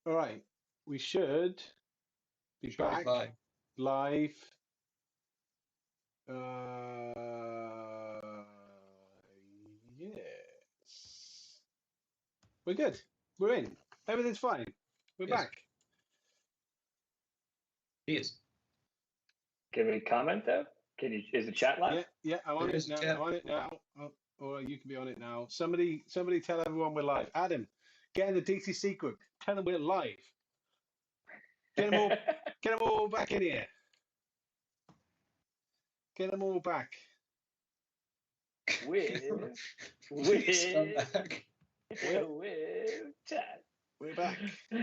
All right, we should be back live. Yes. We're good. We're in. Everything's fine. We're back. Yes. Can we comment though? Is the chat live? Yeah, I'm on it now. I'm on it now. Oh, or you can be on it now. Somebody tell everyone we're live. Adam, get in the DTC group. Tell them we're live. Get them all back in here. Get them all back. With chat. We're back.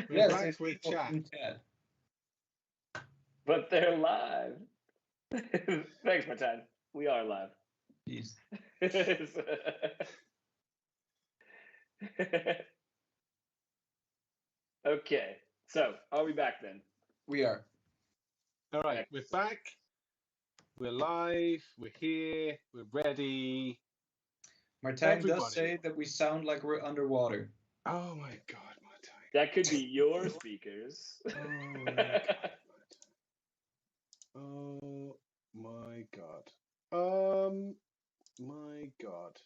We're back with chat. But they're live. Thanks, Martin. We are live. Yes. Okay. So, are we back then? We are. All right. We're back. We're live. We're here. We're ready. Martin does say that we sound like we're underwater. Oh my God, Martin. That could be your speakers. Oh my God, Martin. Oh my God. My God.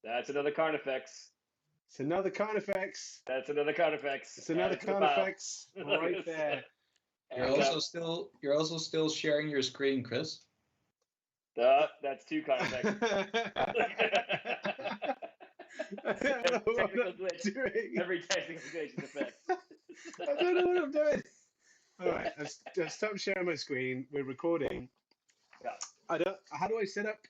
That's another Carnifex. It's another Carnifex. That's another Carnifex. It's another Carnifex right there. You're also still sharing your screen, Chris. That's two Carnifex. Every technical glitch is effect. I don't know what I'm doing. All right, I've stopped sharing my screen. We're recording. Yeah. How do I set up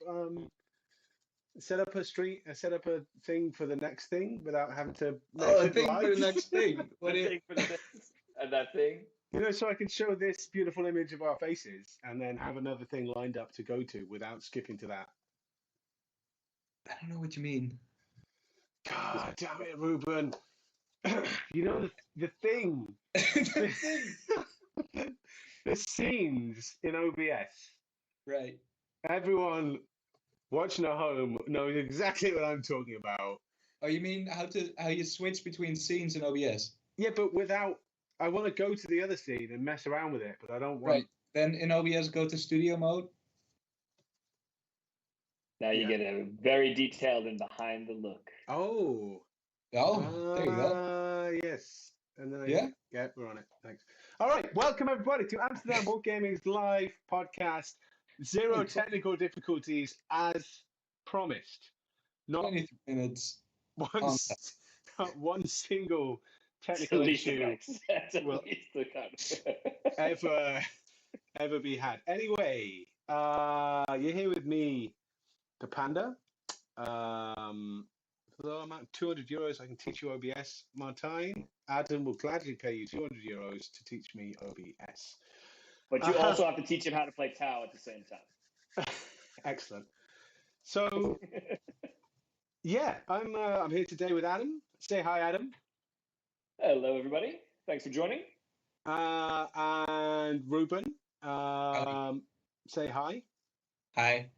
a thing for the next thing without having to? A thing for the next thing. What do you? And that thing. You know, so I can show this beautiful image of our faces and then have another thing lined up to go to without skipping to that. I don't know what you mean. God damn it, Ruben. You know the thing. The scenes in OBS. Right. Everyone watching at home knows exactly what I'm talking about. Oh, you mean how you switch between scenes in OBS? Yeah, but without. I want to go to the other scene and mess around with it, but I don't want. Right. Then in OBS, go to studio mode. Now you get a very detailed and behind the look. Oh. There you go. Yes. And then we're on it. Thanks. All right. Welcome everybody to Amsterdamned Wargaming's live podcast. Zero technical difficulties as promised. Not 23 minutes. Not one single technical issue will ever be had. Anyway, you're here with me, the Panda. For the amount of 200 euros, I can teach you OBS. Martine, Adam will gladly pay you 200 euros to teach me OBS. But you also have to teach him how to play Tau at the same time. Excellent. So, yeah, I'm here today with Adam. Say hi, Adam. Hello, everybody. Thanks for joining. And Ruben. Say hi. Hi.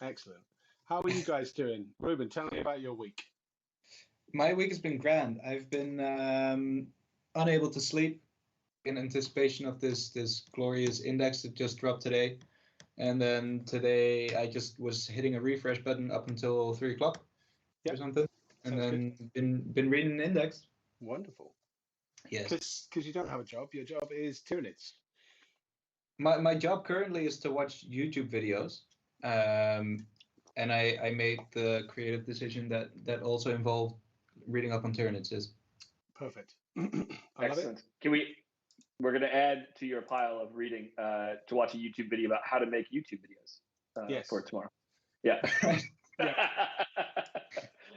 Excellent. How are you guys doing? Ruben, tell me about your week. My week has been grand. I've been unable to sleep in anticipation of this glorious index that just dropped today. And then today I just was hitting a refresh button up until 3 o'clock or something. And then been reading the index. Wonderful. Yes. Because you don't have a job. Your job is Tyranids. My job currently is to watch YouTube videos. And I made the creative decision that also involved reading up on Tyranids. Perfect. Excellent. We're going to add to your pile of reading to watch a YouTube video about how to make YouTube videos for tomorrow. Yeah.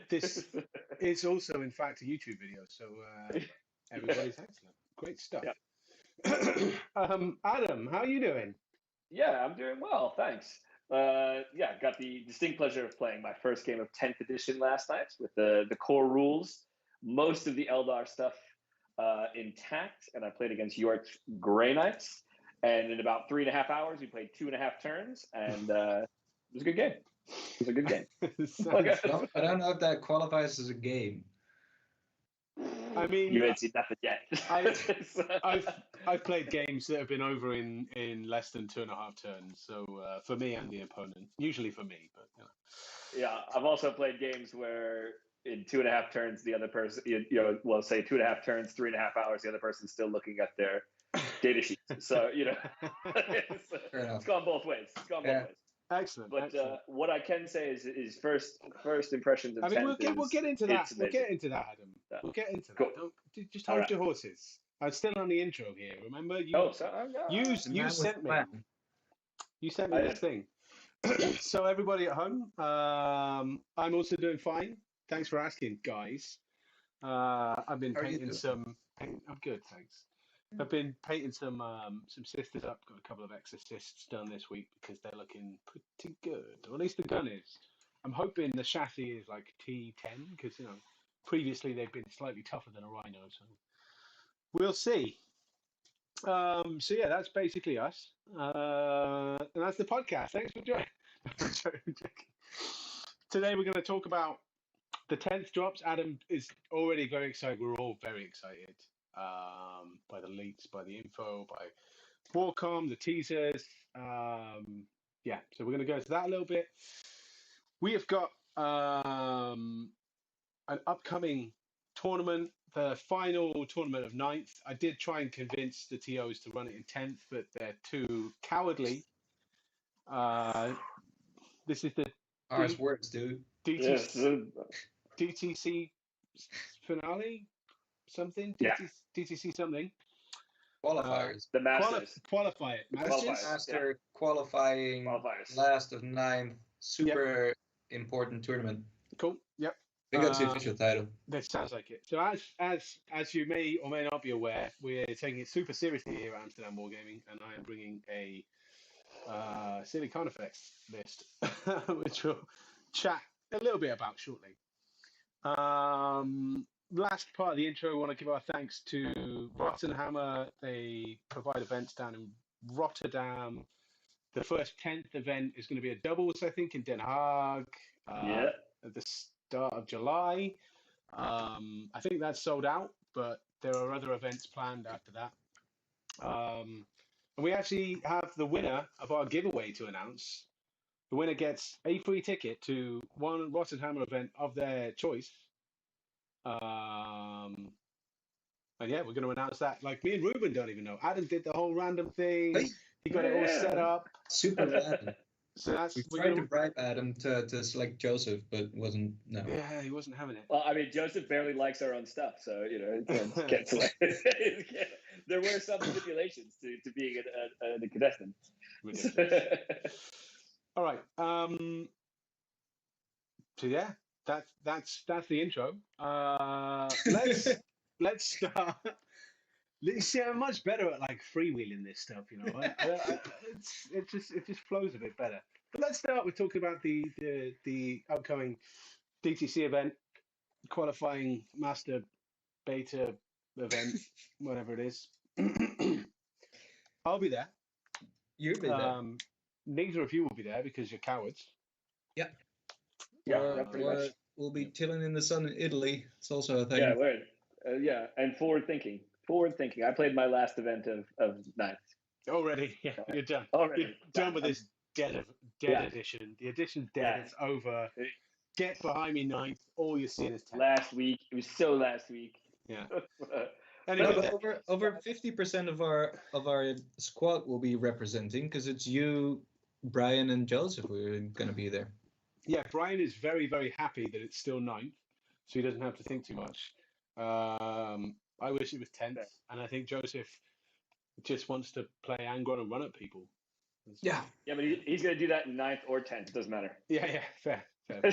This is also, in fact, a YouTube video. So everybody's excellent. Great stuff. Yeah. Adam, how are you doing? Yeah, I'm doing well. Thanks. Got the distinct pleasure of playing my first game of 10th edition last night with the core rules, most of the Eldar stuff intact, and I played against York's Grey Knights. And in about 3.5 hours, we played 2.5 turns, and it was a good game. It was a good game. I don't know if that qualifies as a game. I mean, you ain't seen nothing yet. I've played games that have been over in less than 2.5 turns. So for me and the opponent, usually for me, but you know. Yeah, I've also played games where in 2.5 turns, the other person, well, say 2.5 turns, 3.5 hours, the other person's still looking at their data sheet. So it's gone both ways. It's gone both ways. Excellent. But excellent. What I can say is first impressions of I mean, 10th we'll get into that. We'll amazing. get into that, Adam. Yeah. We'll get into Cool. that. Just hold your horses. I'm still on the intro here. Remember? You sent me. You sent me this thing. So everybody at home, I'm also doing fine. Thanks for asking, guys. I've been painting some. I'm good, thanks. I've been painting some sisters up. Got a couple of exorcists done this week because they're looking pretty good. Or at least the gun is. I'm hoping the chassis is like T10 because previously they've been slightly tougher than a Rhino. So we'll see. So yeah, that's basically us, and that's the podcast. Thanks for joining. Today we're going to talk about the 10th drops. Adam is already very excited. We're all very excited by the leaks, by the info, by Warcom, the teasers. Yeah, so we're going to go into that a little bit. We have got an upcoming tournament, the final tournament of 9th. I did try and convince the TOs to run it in 10th, but they're too cowardly. This is the words, dude. DTC finale, something. DTC something. Qualifiers. The Masters. Qualify it. Master qualifying. Qualifiers. Last of 9th. Super important tournament. Cool. Yep. I think that's the official title. That sounds like it. So as you may or may not be aware, we're taking it super seriously here at Amsterdam Wargaming, and I am bringing a silly con effects list, which we'll chat a little bit about shortly. Last part of the intro, I want to give our thanks to Rottenhammer. They provide events down in Rotterdam. The first 10th event is going to be a doubles, I think, in Den Haag at the start of July. I think that's sold out, but there are other events planned after that. And we actually have the winner of our giveaway to announce. The winner gets a free ticket to one Rottenhammer event of their choice. And yeah, we're going to announce that. Like me and Ruben don't even know. Adam did the whole random thing. He got it all set up. Super random. So we tried to bribe Adam to select Joseph, but wasn't. No. Yeah, he wasn't having it. Well, I mean, Joseph barely likes our own stuff, so can't select. There were some stipulations to being a contestant. All right. So yeah, that's the intro. Let's start. You see, I'm much better at like freewheeling this stuff. It just flows a bit better. But let's start with talking about the upcoming DTC event, qualifying master beta event, whatever it is. I'll be there. You'll be there. Neither of you will be there because you're cowards. Yeah. Pretty much. We'll be chilling in the sun in Italy. It's also a thing. Yeah, word. And forward thinking. I played my last event of 9th. Already, yeah, you're done. You're done with this dead edition. The edition's dead. It's over. Get behind me 9th. All you're seeing is 10th. Last week. It was so last week. Yeah. Anyway, over 50% of our squad will be representing because it's you, Brian, and Joseph who are going to be there. Yeah, Brian is very, very happy that it's still 9th, so he doesn't have to think too much. I wish it was 10th, and I think Joseph just wants to play Angron and run at people. Yeah, but he's going to do that in 9th or 10th. It doesn't matter. Yeah, fair. The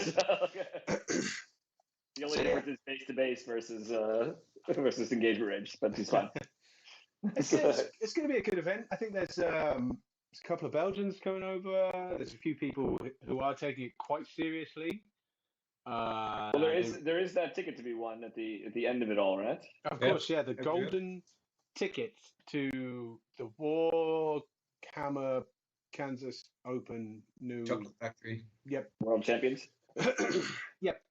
only difference is base to base versus engagement range, but it's fine. It's going to be a good event. I think there's a couple of Belgians coming over. There's a few people who are taking it quite seriously. Well, there is that ticket to be won at the end of it all, right? Of course, yeah. The golden ticket to the Warhammer Kansas Open new Chocolate Factory. Yep. World Champions. Yep.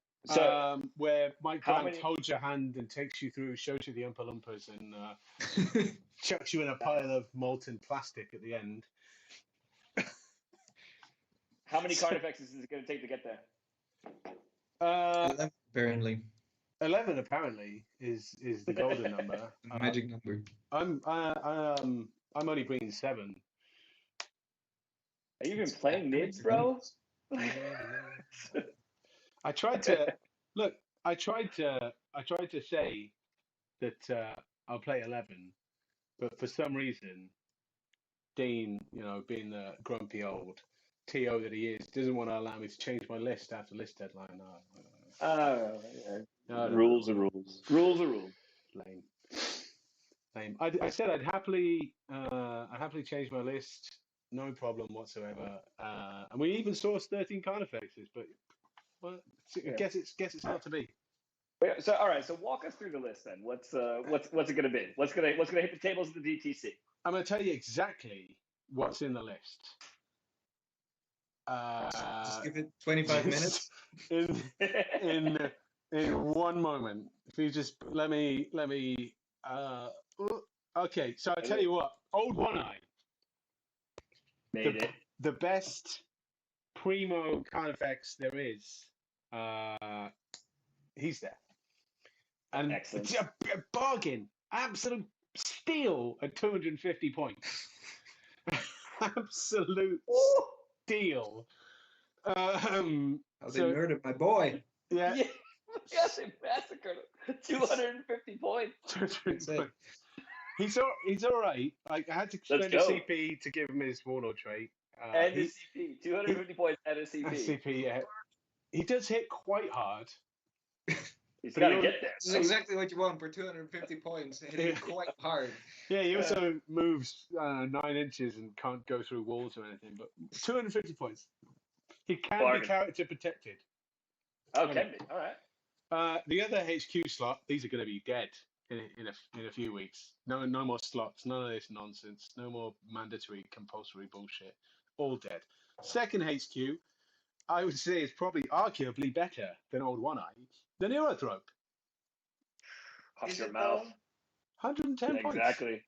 where Mike how Grant many- holds your hand and takes you through, shows you the Oompa Loompas, and chucks you in a pile of molten plastic at the end. How many Carnifexes is it going to take to get there? apparently. 11 apparently is the golden number. Magic number. I'm only bringing 7. Are you even playing Nibs, bro? I tried to look. I tried to say that I'll play 11, but for some reason, Dean, being the grumpy old TO that he is, doesn't want to allow me to change my list after list deadline. Rules are rules. Rules are rules. Lame. I said I'd happily change my list, no problem whatsoever. And we even sourced 13 Carnifexes, but I guess it's not to be. So all right, so walk us through the list then. What's it going to be? What's going to hit the tables of the DTC? I'm going to tell you exactly what's in the list. Just give it 25 minutes. In one moment, if you just let me. Okay, so I tell you what, Old One Eye made it. The best primo Carnifex there is. He's there, and excellent. It's a bargain, absolute steal at 250 points. Absolute steal. They murdered my boy. Yeah. Yes, they massacred him. 250 points. 250 points. He's all right. I had to spend a CP to give him his warlord trait. And a CP. 250 points and a CP. CP, yeah. He does hit quite hard. He's got to get there. This is exactly what you want for 250 points. Hitting quite hard. Yeah, he also moves 9 inches and can't go through walls or anything. But 250 points. He can be character protected. Oh, can be. All right. The other HQ slot, these are going to be dead in a few weeks. No more slots. None of this nonsense. No more mandatory, compulsory bullshit. All dead. Second HQ, I would say, is probably arguably better than Old One Eye. The Neurothrope. Hush your mouth. 110 points. Exactly.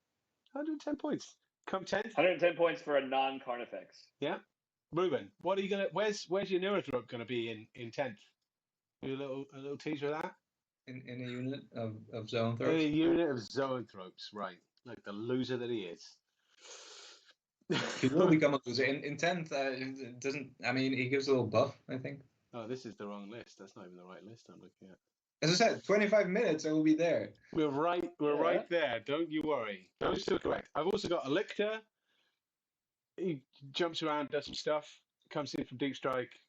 110 points. Come 10th. 110 points for a non-Carnifex. Yeah. Ruben, what are you gonna? Where's your Neurothrope gonna be in 10th? A little teaser of that. In a unit of Zoanthropes. In a unit of Zoanthropes, right? Like the loser that he is. He will become a loser. In 10th, it doesn't. I mean, he gives a little buff, I think. Oh, this is the wrong list. That's not even the right list I'm looking at. As I said, 25 minutes, I will be there. We're right there. Don't you worry. Those two are correct. I've also got a Lictor. He jumps around, does some stuff, comes in from deep strike.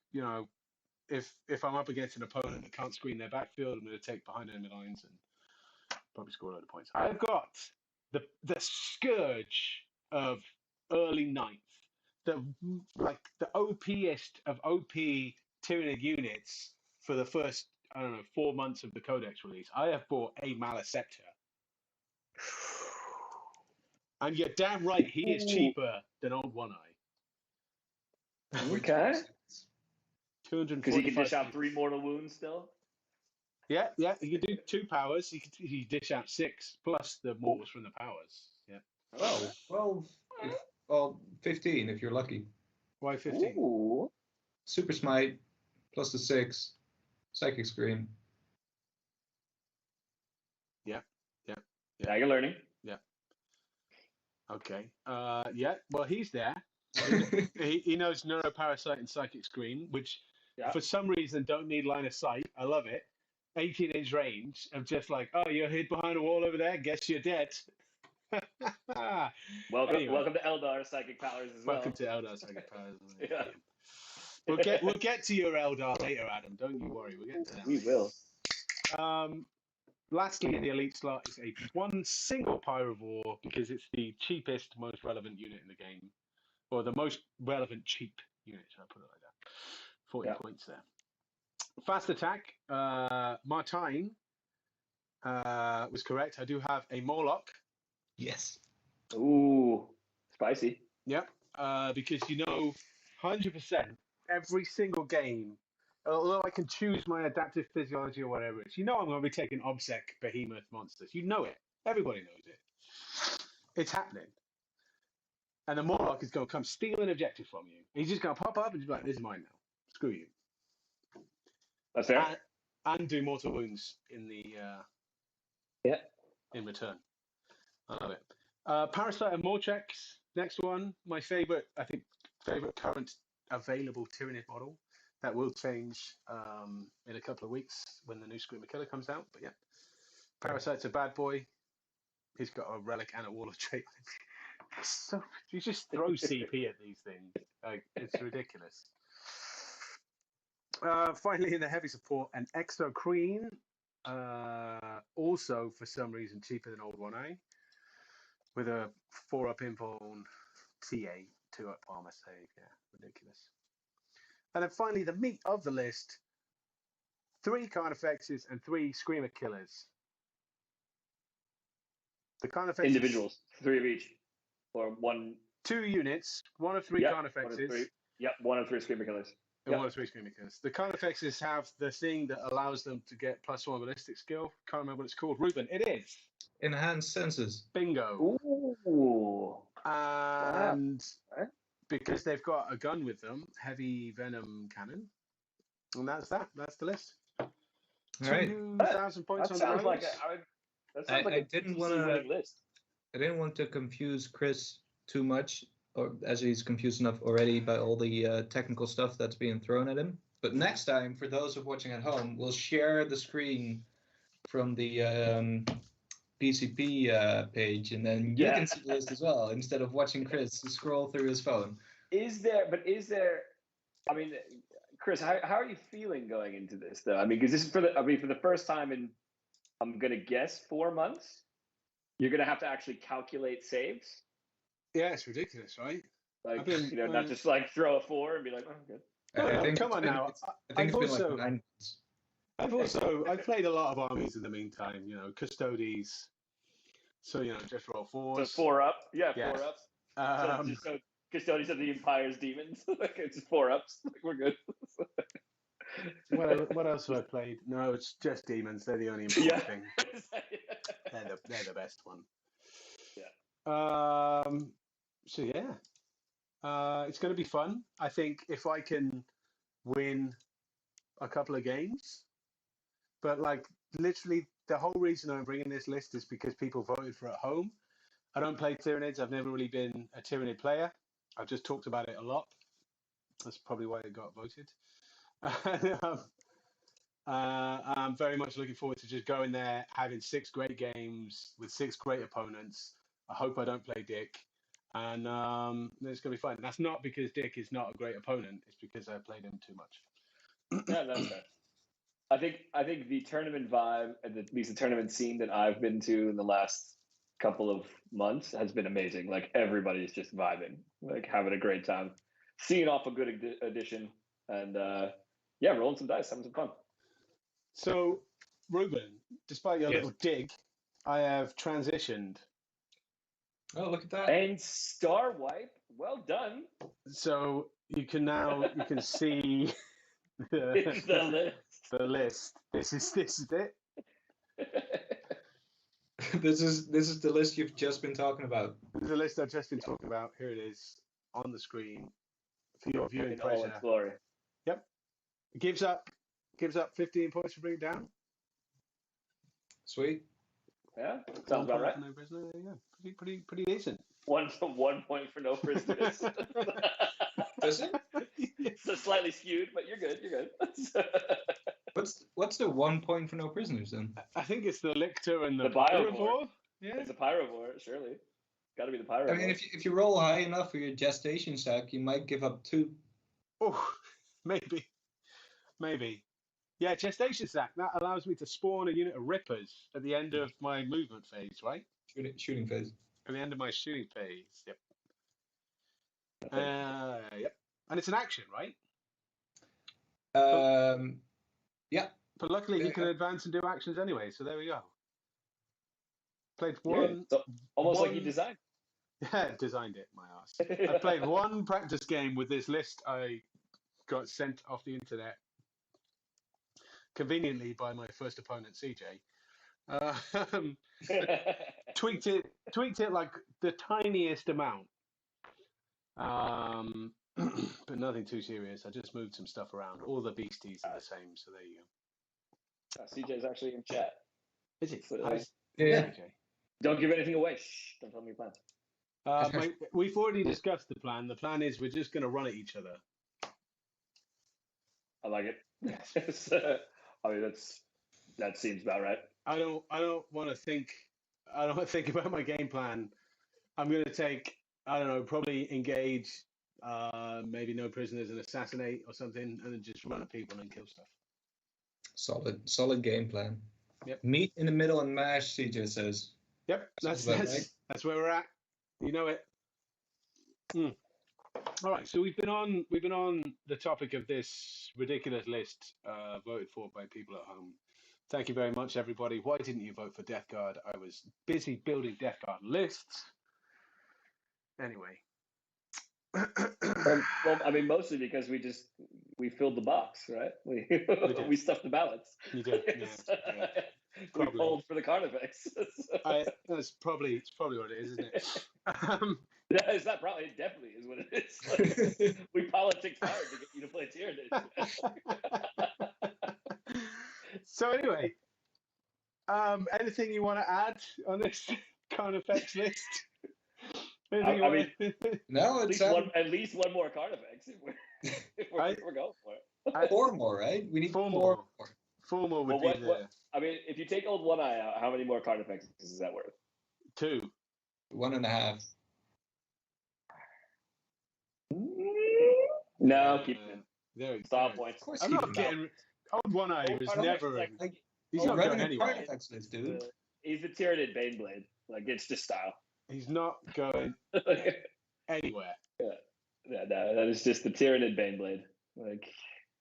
If I'm up against an opponent that can't screen their backfield, I'm going to take behind enemy lines and probably score a load of points. I've got the scourge of early 9th, the OPest of OP Tyranid units for the first 4 months of the Codex release. I have bought a Maleceptor. And you're damn right, he is cheaper than Old One Eye. Okay. 245. Because he can dish out 3 mortal wounds still? Yeah. He can do 2 powers. He can dish out 6 plus the mortals from the powers. Yeah. Oh, 12. 15 if you're lucky. Why 15? Ooh. Super Smite plus the 6. Psychic Scream. Yeah. Now you're learning. Yeah. Okay. Well, he's there. he knows Neuroparasite and Psychic Scream, which for some reason don't need line of sight. I love it. 18-inch range of just like, oh, you're hid behind a wall over there. Guess you're dead. Welcome to Eldar Psychic Powers as well. Welcome to Eldar Psychic Powers. Yeah. We'll get to your Eldar later, Adam. Don't you worry. We'll get to that. We will. Lastly, in the elite slot is one single Pyrovore because it's the cheapest, most relevant unit in the game, or the most relevant cheap unit. Should I put it like that? 40 points there. Fast attack. Martine was correct. I do have a Morlock. Yes. Ooh, spicy. Yep. Because 100% every single game although I can choose my adaptive physiology or whatever it is, I'm going to be taking obsec behemoth monsters. You know it. Everybody knows it. It's happening. And the Morlock is going to come steal an objective from you. He's just going to pop up and just be like, this is mine now. Screw you. That's fair. And do mortal wounds in the in return. I love it. Parasite and Mortrex, next one. My favorite current available Tyranid model. That will change in a couple of weeks when the new Screamer Killer comes out. But yeah, Parasite's a bad boy. He's got a relic and a wall of trait. So you just throw CP at these things. It's ridiculous. Finally, in the heavy support, an Exo Queen. Also, for some reason, cheaper than old 1A. With a 4-up Invuln TA, 2-up armor save. Yeah, ridiculous. And then finally, the meat of the list. 3 Carnifexes and 3 Screamer Killers. The Carnifexes... Individuals, 3 of each. Or 1... 2 units, 1 of 3 Carnifexes. One of 3 Screamer Killers. And 1 of 3 Screamer Killers. The Carnifexes have the thing that allows them to get +1 ballistic skill. Can't remember what it's called. Ruben, it is. Enhanced senses. Bingo. Ooh. And Wow. because they've got a gun with them, heavy venom cannon. And that's that. That's the list. All right. 2,000 points on the sounds like I didn't want to list. I didn't want to confuse Chris too much, or as he's confused enough already by all the technical stuff that's being thrown at him. But next time, for those of watching at home, we'll share the screen from the PCP page, and then you can see the list as well, instead of watching Chris scroll through his phone. Is there, I mean, Chris, how are you feeling going into this, though? I mean, because this is for the first time in, I'm going to guess, 4 months, you're going to have to actually calculate saves. Yeah, it's ridiculous, right? Like, not just like throw a 4 and be like, oh, good. I think come on now. I think it's been like 9 months. I've played a lot of armies in the meantime, Custodes. So, just roll 4s. So 4 up. Yeah, 4 ups. So Custodians of the Empire's Demons. Like, it's 4 ups. Like, we're good. What else have I played? No, it's just Demons. They're the only important thing. They're the best one. Yeah. So yeah, it's going to be fun. I think if I can win a couple of games, but like literally the whole reason I'm bringing this list is because people voted for it at home. I don't play Tyranids. I've never really been a Tyranid player. I've just talked about it a lot. That's probably why it got voted. I'm very much looking forward to just going there, having 6 great games with 6 great opponents. I hope I don't play Dick, and it's going to be fun. That's not because Dick is not a great opponent. It's because I played him too much. Yeah, that's fair. I think the tournament vibe, and at least the tournament scene that I've been to in the last couple of months has been amazing. Like, everybody's just vibing, like having a great time, seeing off a good edition, and rolling some dice, having some fun. So, Ruben, despite your little dig, I have transitioned. Oh, look at that! And star wipe, well done. So you can see the list. This is it. This is the list you've just been talking about. This is the list I've just been talking about. Here it is on the screen for your viewing in all pleasure. its glory. Yep. It gives up 15 points to bring it down. Sweet. Yeah, sounds about right. No prisoner. There you go. Pretty decent. 1 point for no prisoners. Does it? So slightly skewed, but you're good. You're good. What's the 1 point for no prisoners then? I think it's the lictor and the Pyrovore. Yeah, it's the Pyrovore, surely. Got to be the Pyrovore. I mean, if you roll high enough for your gestation sack, you might give up 2. Oh, maybe. Yeah, gestation sack. That allows me to spawn a unit of rippers at the end of my movement phase, right? Shooting phase. At the end of my shooting phase. Yep. Yep. And it's an action, right? Yeah. But luckily, he can advance and do actions anyway. So there we go. Played one. Yeah, almost like he designed. Yeah, designed it, my ass. I played one practice game with this list I got sent off the internet conveniently by my first opponent, CJ. Tweaked it like the tiniest amount, but nothing too serious. I just moved some stuff around. All the beasties are the same, so there you go. CJ's actually in chat. Is it? So, Yeah. Okay. Don't give anything away. Shh, don't tell me your plan. We've already discussed the plan. The plan is we're just going to run at each other. I like it. Yes. I mean, that seems about right. I don't want to think. I don't want to think about my game plan. I'm going to take. I don't know. Probably engage. Maybe no prisoners and assassinate or something, and then just run at people and kill stuff. Solid game plan. Yep. Meet in the middle and mash. CJ says. Yep. That's where we're at. You know it. All right. So we've been on the topic of this ridiculous list voted for by people at home. Thank you very much, everybody. Why didn't you vote for Death Guard? I was busy building Death Guard lists. Anyway. Well, I mean, mostly because we filled the box, right? We stuffed the ballots. You did. Yeah. We polled for the Carnifex. It's probably what it is, isn't it? Yeah, it's not probably. It definitely is what it is. Like, we politics hard to get you to play Tyranid. So anyway, anything you want to add on this Carnifex list? I mean, no, it's at least one more Carnifex if we're going for it. 4 more, right? We need 4 more. 4 more would be I mean, if you take Old One Eye out, how many more Carnifexes is that worth? 2. 1.5. No, keep it. There. Style points. Of course, I'm not getting. Old One Eye was never. He's not running going anywhere. Carnifex list, dude. He's the Tyranid Baneblade. Like, it's just style. He's not going anywhere. Yeah, no, that is just the Tyranid Baneblade. Like,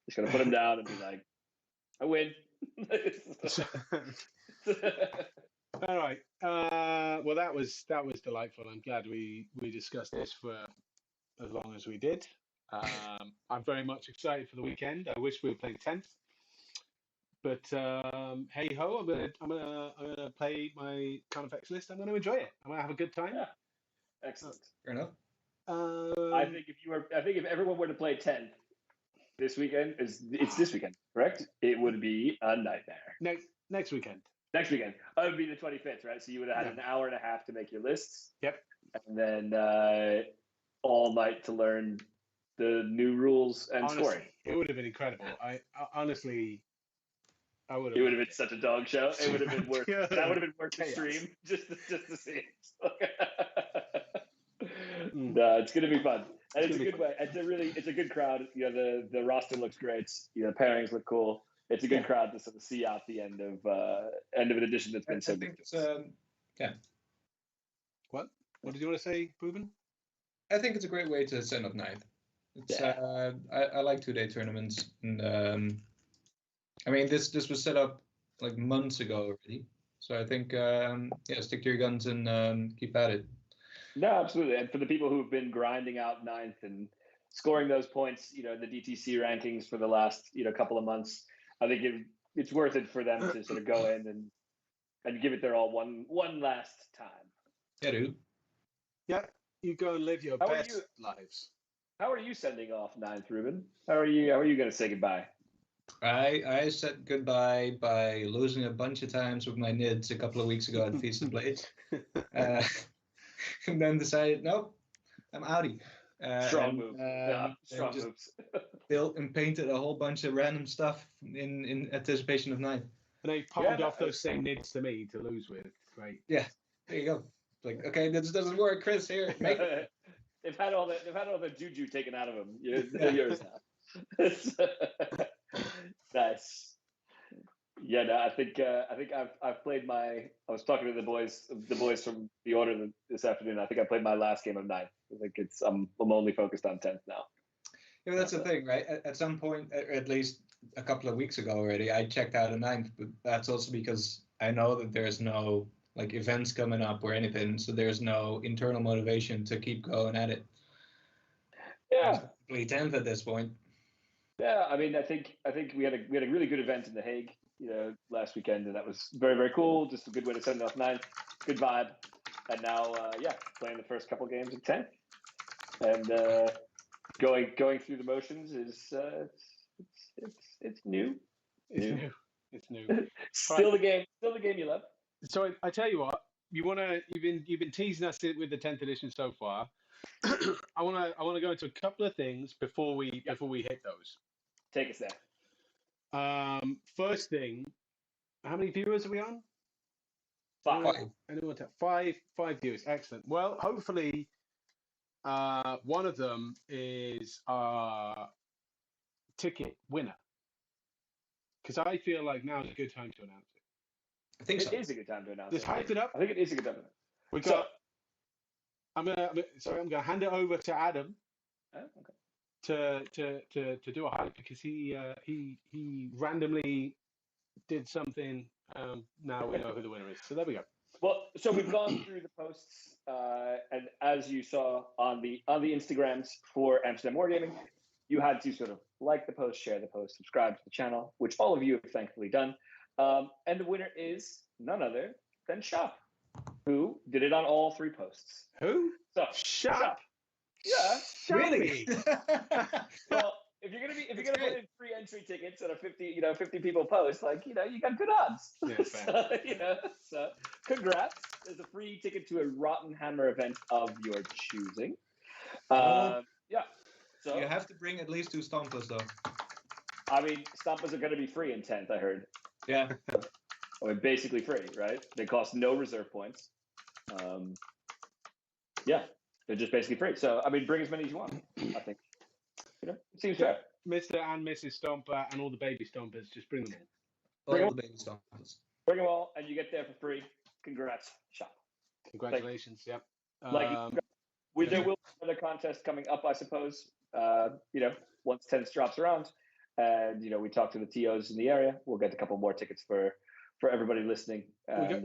just gonna put him down and be like, I win. All right. Well, that was delightful. I'm glad we discussed this for as long as we did. I'm very much excited for the weekend. I wish we were playing 10th, but hey ho, I'm gonna play my Carnifex list. I'm gonna enjoy it. I'm gonna have a good time. Yeah. Excellent. Fair enough. I think if everyone were to play 10th this weekend, it's this weekend, correct? It would be a nightmare. Next weekend. Next weekend. It would be the 25th, right? So you would have had an hour and a half to make your lists. Yep. And then all night to learn the new rules and scoring. It would have been incredible. I honestly, I would have. It would have been such a dog show. It would have been worth. That would have been worth the stream just to see it. No, it's gonna be fun, and it's a good way. It's a good crowd. You know, the roster looks great. You know, the pairings look cool. It's a good crowd to sort of see out the end of an edition that's been so good. Yeah. What did you want to say, Ruben? I think it's a great way to send up 9th. It's I like 2-day tournaments, and I mean this was set up like months ago already. So I think stick to your guns and keep at it. No, absolutely. And for the people who've been grinding out 9th and scoring those points, you know, in the DTC rankings for the last, couple of months, I think it's worth it for them to sort of go in and give it their all one last time. Yeah, dude. Yeah, you go and live your best lives. How are you sending off 9th, Ruben? How are you going to say goodbye? I said goodbye by losing a bunch of times with my NIDs a couple of weeks ago at Feast of Blades. And then decided, nope, I'm outie. Strong move. Strong moves. Built and painted a whole bunch of random stuff in anticipation of 9th. And they palmed off those same NIDs to me to lose with. Great. Yeah, there you go. Like, okay, this doesn't work, Chris. Here, make it. They've had all the juju taken out of them. They're yours now. Nice. Yeah, no, I think I've played I was talking to the boys from the order this afternoon. I think I played my last game of 9th. I think I'm only focused on 10th now. Yeah, that's the thing, right? At some point, at least a couple of weeks ago already, I checked out a 9th, but that's also because I know that there's no like events coming up or anything, so there's no internal motivation to keep going at it. Yeah, play 10th at this point. Yeah, I mean, I think we had a really good event in The Hague, last weekend, and that was very, very cool. Just a good way to send off 9th, good vibe, and now playing the first couple games at 10th, and going through the motions is it's new. It's new. It's new. Still the game you love. So I tell you what, you've been teasing us with the 10th edition so far. I wanna go into a couple of things before we hit those. Take us there. First thing, how many viewers are we on? 5. Anyone? Five viewers. Excellent. Well, hopefully, one of them is our ticket winner, because I feel like now is a good time to announce it. I think It is a good time to announce Just it. hype it up. I think it is a good time. We got. I'm gonna hand it over to Adam. Okay. To do a hype, because he randomly did something. Now we know who the winner is. So there we go. Well, so we've gone through the posts, and as you saw on the Instagrams for Amsterdam Wargaming, you had to sort of like the post, share the post, subscribe to the channel, which all of you have thankfully done. And the winner is none other than Shop, who did it on all 3 posts. Who? So Shop. Yeah. Really? Well, if you're gonna put in free entry tickets at a 50 people post, you got good odds. Yeah, so congrats. There's a free ticket to a Rotten Hammer event of your choosing. Yeah. So you have to bring at least 2 stompers, though. I mean, stompers are going to be free in 10th, I heard. Yeah. I mean, basically free, right? They cost no reserve points. Yeah, they're just basically free. So, I mean, bring as many as you want, I think. It seems fair. Mr. and Mrs. Stomper and all the baby stompers, just bring them all. All the baby stompers. Bring them all, and you get there for free. Congrats, Shop. Congratulations. Yep. There will be another contest coming up, I suppose. Once 10th drops around, and we talk to the TOs in the area, we'll get a couple more tickets for everybody listening. And,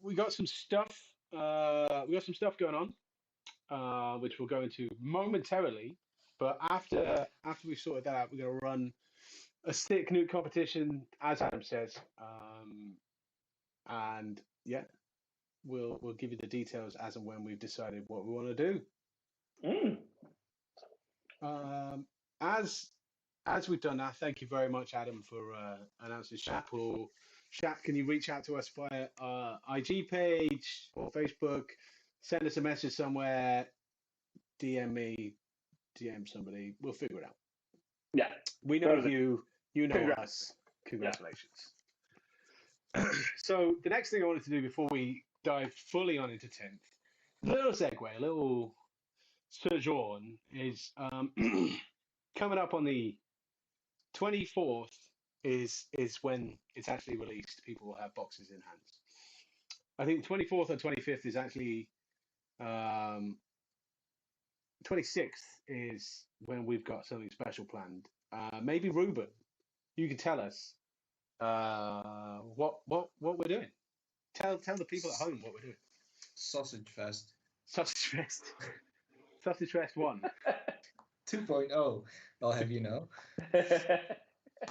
we got some stuff. We got some stuff going on, which we'll go into momentarily. But after we've sorted that out, we're going to run a stick nuke competition, as Adam says, and we'll give you the details as and when we've decided what we want to do. As we've done that, thank you very much, Adam, for announcing Shap. Shap, can you reach out to us via our IG page or Facebook? Send us a message somewhere, DM me, DM somebody. We'll figure it out. Yeah. We know you know us. Congratulations. Yeah. So the next thing I wanted to do before we dive fully on into 10th, a little segue, a little sojourn, is coming up on the 24th is when it's actually released. People will have boxes in hands. I think 24th or 25th is actually 26th is when we've got something special planned. Maybe Ruben, you can tell us what we're doing. Tell the people at home what we're doing. Sausage Fest. Sausage Fest. Sausage Fest 1. 2.0, I'll have you know.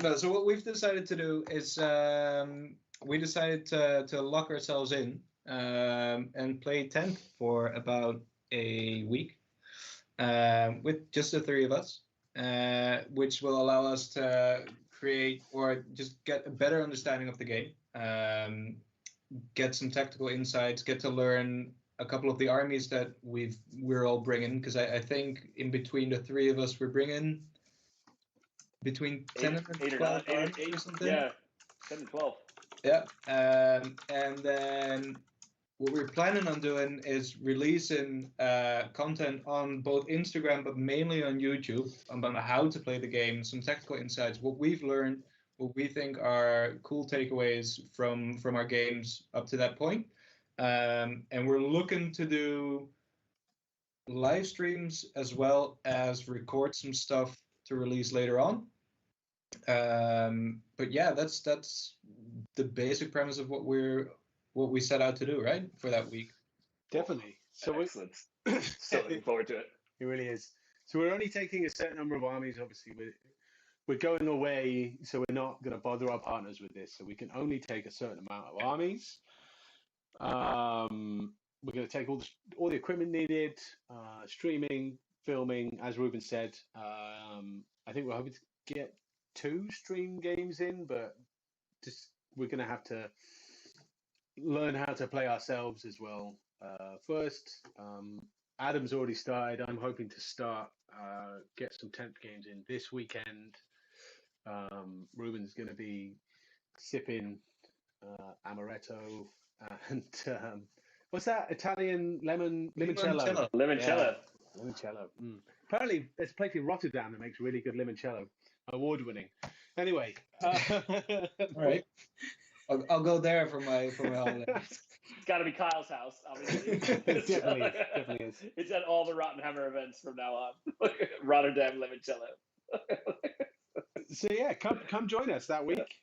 No, so what we've decided to do is we decided to lock ourselves in and play 10th for about a week with just the 3 of us, which will allow us to create or just get a better understanding of the game, get some tactical insights, get to learn a couple of the armies that we're all bringing, because I think in between the 3 of us we're bringing between 10 and 12 armies or something. Yeah, 10 and 12. Yeah, and then what we're planning on doing is releasing content on both Instagram, but mainly on YouTube, about how to play the game, some tactical insights, what we've learned, what we think are cool takeaways from our games up to that point. And we're looking to do live streams as well as record some stuff to release later on. But yeah, that's the basic premise of what we set out to do, right, for that week. Definitely. So excellent. So looking forward to it. It really is. So we're only taking a certain number of armies, obviously. we're going away, so we're not going to bother our partners with this. So we can only take a certain amount of armies. We're going to take all the equipment needed, streaming, filming, as Ruben said. I think we're hoping to get 2 stream games in, but we're going to have to learn how to play ourselves as well. First, Adam's already started. I'm hoping to start, get some 10th games in this weekend. Ruben's going to be sipping amaretto and what's that Italian limoncello? Limoncello. Yeah, limoncello. Apparently, there's a place in Rotterdam that makes really good limoncello, award-winning. Anyway, all right, I'll go there for my holiday. It's got to be Kyle's house, obviously. definitely is. It's at all the Rottenhammer events from now on. Rotterdam limoncello. So yeah, come join us that week.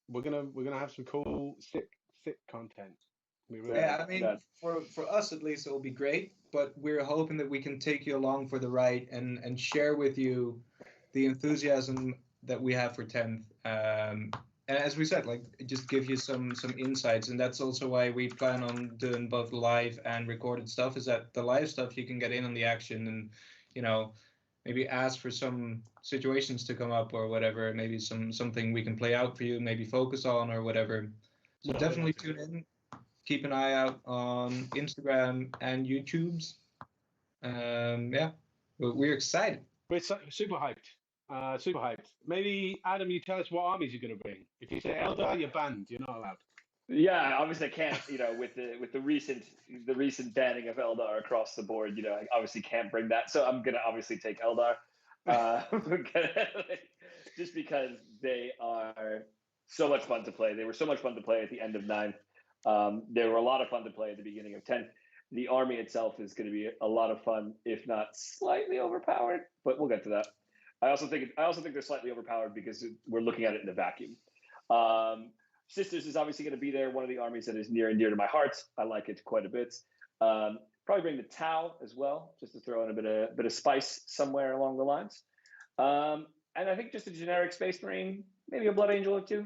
We're gonna have some cool sick content. I mean, for us at least, it will be great. But we're hoping that we can take you along for the ride and share with you the enthusiasm that we have for 10th. And as we said, like, just give you some insights, and that's also why we plan on doing both live and recorded stuff. Is that the live stuff you can get in on the action, and maybe ask for some situations to come up or whatever. Maybe something we can play out for you, maybe focus on or whatever. So definitely tune in. Keep an eye out on Instagram and YouTube's. We're excited. We're super hyped. Super hyped. Maybe Adam, you tell us what armies you're going to bring. If you say Eldar, you're banned. You're not allowed. Yeah, obviously I can't. With the recent banning of Eldar across the board, I obviously can't bring that. So I'm gonna obviously take Eldar, just because they are so much fun to play. They were so much fun to play at the end of 9th. They were a lot of fun to play at the beginning of 10th. The army itself is going to be a lot of fun, if not slightly overpowered, but we'll get to that. I also think they're slightly overpowered because we're looking at it in a vacuum. Sisters is obviously going to be there, one of the armies that is near and dear to my heart. I like it quite a bit. Probably bring the Tau as well, just to throw in a bit of spice somewhere along the lines. And I think just a generic Space Marine, maybe a Blood Angel or 2.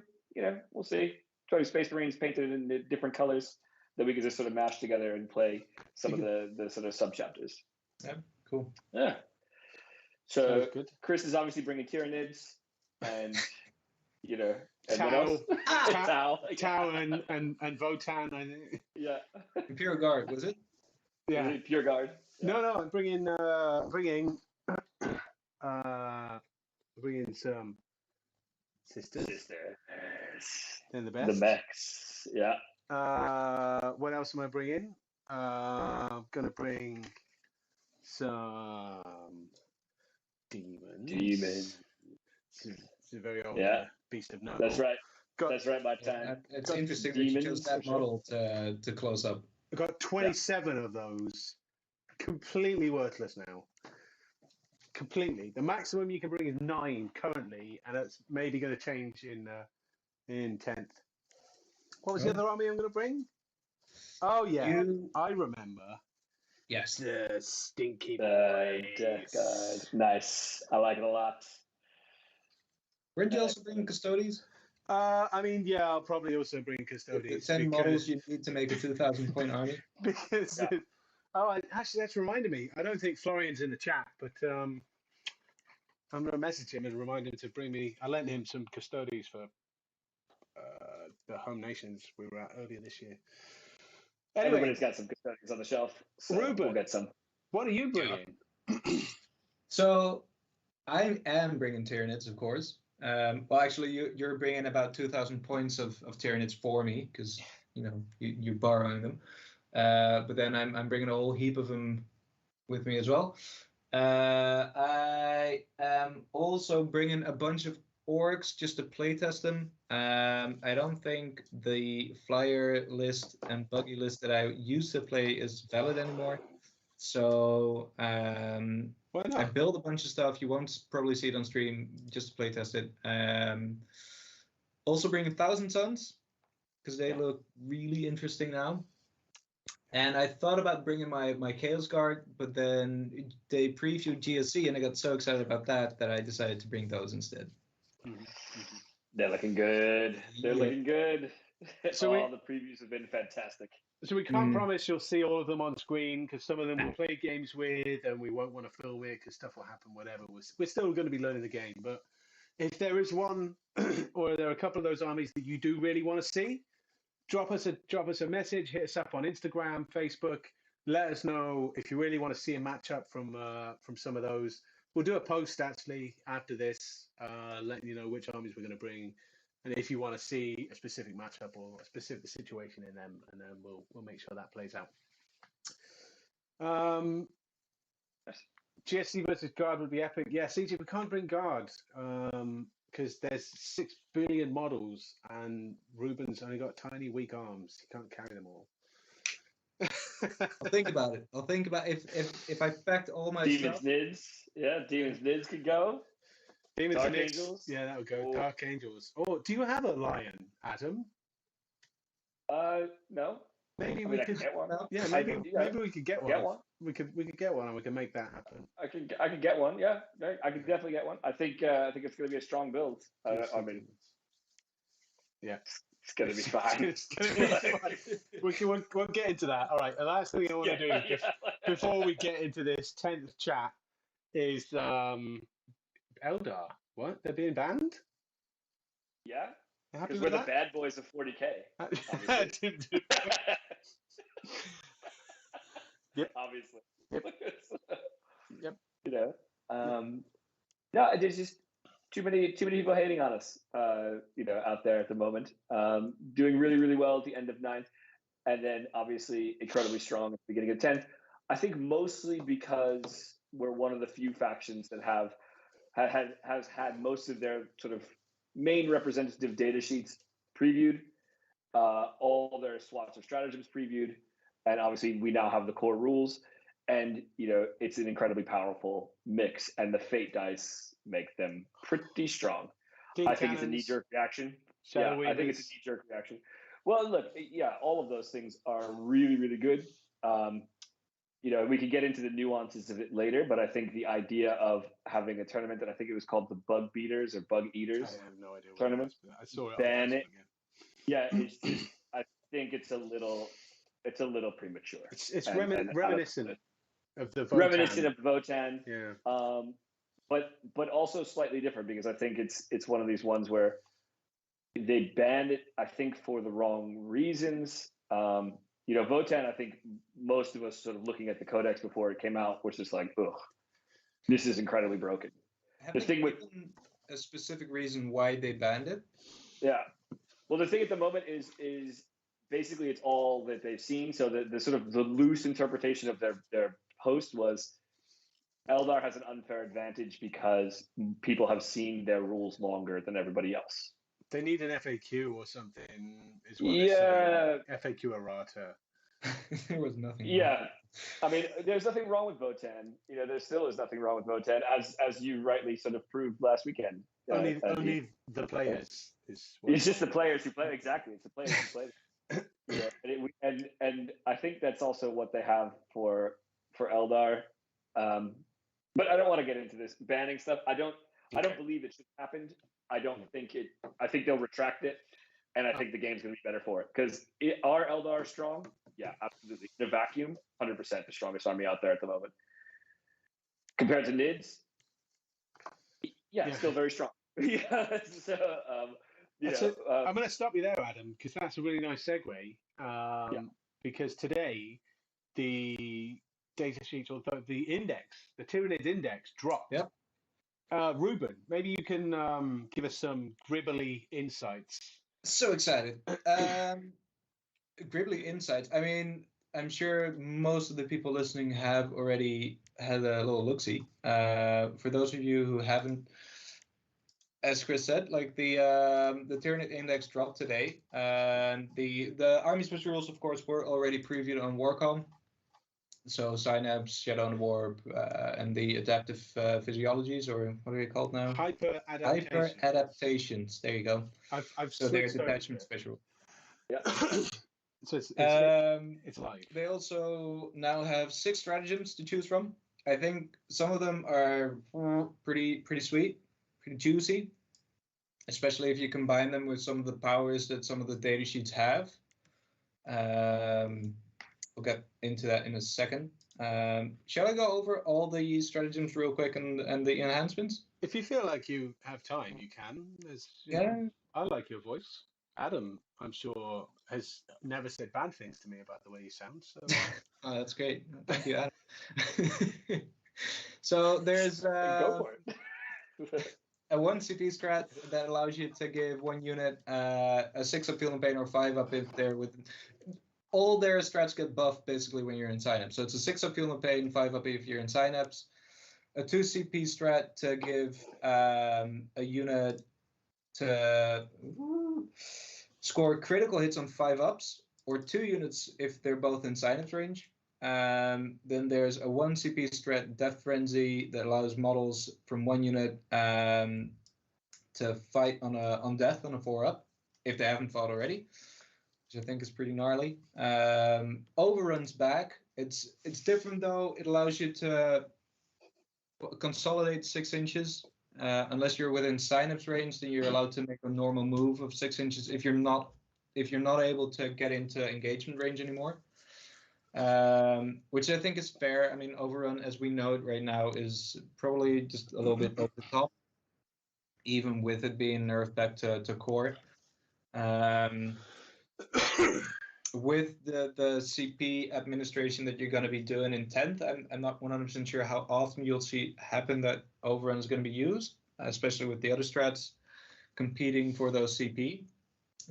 We'll see. Try Space Marines painted in different colors that we can just sort of mash together and play some of the sort of sub chapters. Yeah, cool. Yeah. So Chris is obviously bringing Tyranids and and Tau and Votan. I think. Yeah. Imperial Guard, was it? Yeah. Was it Pure Guard? Yeah. No, I'm bringing some sisters. They're the best. The mechs. Yeah. What else am I bringing? I'm gonna bring some demons. It's a very old beast of note. That's right. That's right, my time. It's interesting that you chose that model to close up. I've got 27 of those. Completely worthless now. Completely. The maximum you can bring is 9 currently, and that's maybe going to change in 10th. What was the other army I'm going to bring? Oh yeah, I remember. Yes. The Stinky Boys. Death Guard. Nice. I like it a lot. Weren't you also bringing Custodes? I'll probably also bring Custodes. The 10 models you need to make a 2,000-point army. Because actually, that's reminded me. I don't think Florian's in the chat, but I'm going to message him and remind him to bring me. I lent him some Custodes for the home nations we were at earlier this year. Anyway, everybody's got some Custodes on the shelf, so Ruben, we'll get some. What are you bringing? So I am bringing Tyranids, of course. Well, actually, you're bringing about 2,000 points of Tyranids for me because you're borrowing them. But then I'm bringing a whole heap of them with me as well. I am also bringing a bunch of orcs just to playtest them. I don't think the flyer list and buggy list that I used to play is valid anymore. So I built a bunch of stuff. You won't probably see it on stream, just to playtest it. Also bring 1,000 Suns because they look really interesting now. And I thought about bringing my Chaos Guard, but then they previewed GSC, and I got so excited about that I decided to bring those instead. They're looking good. They're Yeah. looking good. So All the previews have been fantastic. So we can't promise you'll see all of them on screen because some of them we'll play games with and we won't want to film it because stuff will happen, whatever. We're still going to be learning the game. But if there is one or there are a couple of those armies that you do really want to see, drop us a message, hit us up on Instagram, Facebook. Let us know if you really want to see a matchup from some of those. We'll do a post actually after this, letting you know which armies we're going to bring. And if you want to see a specific matchup or a specific situation in them, and then we'll make sure that plays out. GSC versus Guard would be epic. Yeah, CJ, we can't bring Guard because there's 6 billion models, and Ruben's only got tiny, weak arms. He can't carry them all. I'll think about it. I'll think about if I packed all my Demons stuff. Nids. Yeah, Demons Nids could go. Dark Angels. Yeah, that would go. Dark Angels. Oh, do you have a lion, Adam? No. Maybe I could get one. Yeah, maybe we could get one. We could get one, and we can make that happen. I could get one. Yeah, I could definitely get one. I think it's going to be a strong build. I mean, yeah, it's going to be fine. It's going to be fine. We'll get into that. All right. The last thing I want to do before we get into this 10th chat is Eldar. What? They're being banned? Yeah. Because we're the bad boys of 40K. Yep. Obviously. Yep. You know. No, there's just too many people hating on us. Out there at the moment. Doing really, really well at the end of 9th, and then obviously incredibly strong at the beginning of 10th. I think mostly because we're one of the few factions that has had most of their sort of main representative data sheets previewed, all their SWATs or stratagems previewed, and obviously we now have the core rules, and it's an incredibly powerful mix, and the fate dice make them pretty strong. I think it's a knee-jerk reaction. I think it's a knee-jerk reaction. Well, look, all of those things are really, really good. We could get into the nuances of it later, but I think the idea of having a tournament that I think it was called the Bug Beaters or Bug Eaters. I have no idea. Tournament. I saw it. Ban it. Yeah, it's just. I think it's a little premature. It's reminiscent of the Votan. Reminiscent of Votan. Yeah. But also slightly different because I think it's one of these ones where they banned it. I think for the wrong reasons. Votan, I think most of us sort of looking at the codex before it came out was just like, ugh, this is incredibly broken. Have they given a specific reason why they banned it? Yeah. Well, the thing at the moment is basically it's all that they've seen. So the sort of the loose interpretation of their post was Eldar has an unfair advantage because people have seen their rules longer than everybody else. They need an FAQ or something, is what they're saying. FAQ errata. There was nothing. Yeah. I mean, there's nothing wrong with Votan. There still is nothing wrong with Votan, as you rightly sort of proved last weekend. Only the players. It's just the players who play. Exactly. It's the players who play. And I think that's also what they have for Eldar. But I don't want to get into this banning stuff. I don't believe it should have happened. I think they'll retract it, and I think the game's going to be better for it. Because are Eldar strong? Yeah, absolutely. In a vacuum, 100% the strongest army out there at the moment. Compared to Nids, still very strong. So, I'm going to stop you there, Adam, because that's a really nice segue. Because today, the data sheet or the index, the Tyranid index dropped. Yep. Ruben, maybe you can give us some gribbly insights. So excited. Gribbly insights. I mean, I'm sure most of the people listening have already had a little look-see. For those of you who haven't, as Chris said, like the Tyranid index dropped today. And the army special rules, of course, were already previewed on Warcom. So Synapse, Shadow and Warp, and the adaptive physiologies, or what are they called now? Hyper adaptations. There you go. I've so there's attachment special. Yeah. So it's live. They also now have 6 stratagems to choose from. I think some of them are pretty sweet, pretty juicy, especially if you combine them with some of the powers that some of the data sheets have. We'll get into that in a second. Shall I go over all the stratagems real quick and the enhancements? If you feel like you have time, you can. Yeah. I like your voice. Adam, I'm sure, has never said bad things to me about the way you sound. So Oh, that's great. Thank you, Adam. So there's Go for it. a 1 CP strat that allows you to give 1 unit a 6 up Feel and Pain or 5 up if they're with. All their strats get buffed basically when you're in signups. So it's a 6 up Feel and Pain, 5 up if you're in signups. A 2 CP strat to give a unit to score critical hits on 5 ups, or 2 units if they're both in signups range. Then there's a 1 CP strat, Death Frenzy, that allows models from 1 unit to fight on death on a 4 up if they haven't fought already, which I think is pretty gnarly. Overrun's back. It's different though. It allows you to consolidate 6 inches. Unless you're within signups range, then you're allowed to make a normal move of 6 inches if you're not able to get into engagement range anymore. Which I think is fair. I mean, Overrun, as we know it right now, is probably just a little bit over the top, even with it being nerfed back to core. With the CP administration that you're going to be doing in 10th, I'm not 100% sure how often you'll see happen that Overrun is going to be used, especially with the other strats competing for those CP.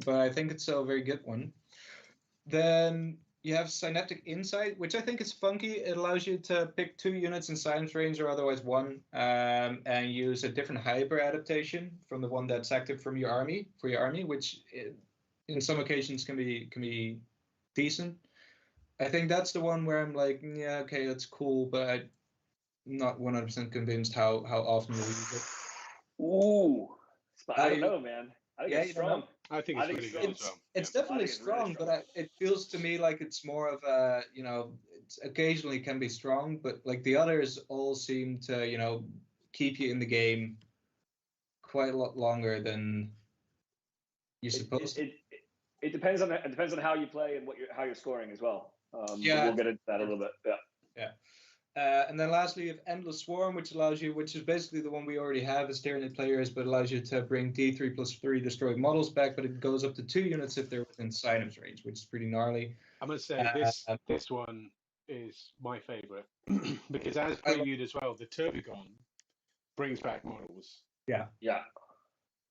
But I think it's a very good one. Then you have Synaptic Insight, which I think is funky. It allows you to pick 2 units in signups range or otherwise 1, and use a different hyper adaptation from the one that's active from your army which in some occasions can be decent. I think that's the one where I'm like, yeah, okay, that's cool, but I'm not 100% convinced how often you use it. Ooh, I don't know, man. I think it's strong. I think it's really good as well. It's definitely strong, but it feels to me like it's more of a, it's occasionally can be strong, but like the others all seem to, keep you in the game quite a lot longer than you're supposed to. It depends on how you play and how you're scoring as well. Yeah, we'll get into that a little bit. Yeah. And then lastly, you have Endless Swarm, which is basically the one we already have as Tyranid players, but allows you to bring D3 plus 3 destroyed models back, but it goes up to 2 units if they're within signups range, which is pretty gnarly. I'm going to say this one is my favorite because as previewed as well, the Turbigon brings back models. Yeah. Yeah.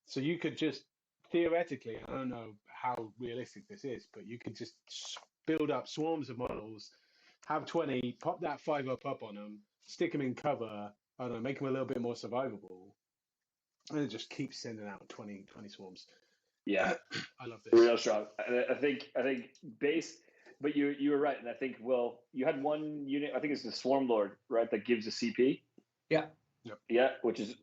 So you could just theoretically, I don't know how realistic this is, but you could just build up swarms of models, have 20, pop that 5 up on them, stick them in cover, I don't know, make them a little bit more survivable, and it just keeps sending out 20 swarms. Yeah, I love this. Real strong. I think base, but you were right, and I think you had 1 unit. I think it's the Swarm Lord, right, that gives a CP. Yeah. Yep. Yeah, which is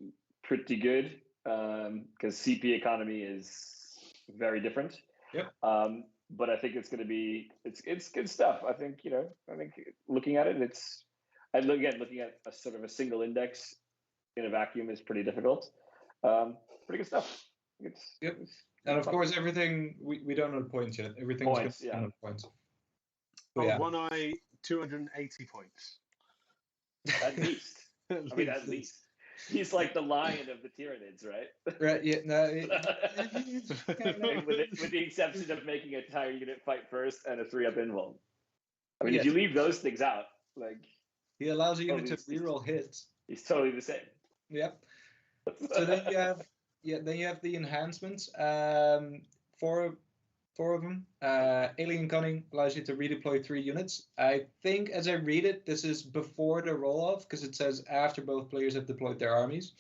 pretty good because CP economy is very different. Yep. But I think it's going to be it's good stuff. I think looking at it, looking at a sort of a single index in a vacuum is pretty difficult. Pretty good stuff. Yep. And of course, everything we don't know the points yet. Everything's going to be on points. One Eye, 280 points. At least. At least. He's like the lion of the Tyranids, right? Right. Yeah. No. with the exception of making a entire unit fight first and a 3-up invuln. I mean, if you leave those things out, like he allows a unit to reroll hits. He's totally the same. Yep. So then you have the enhancements. 4 of them. Alien Cunning allows you to redeploy 3 units. I think as I read it, this is before the roll-off because it says after both players have deployed their armies.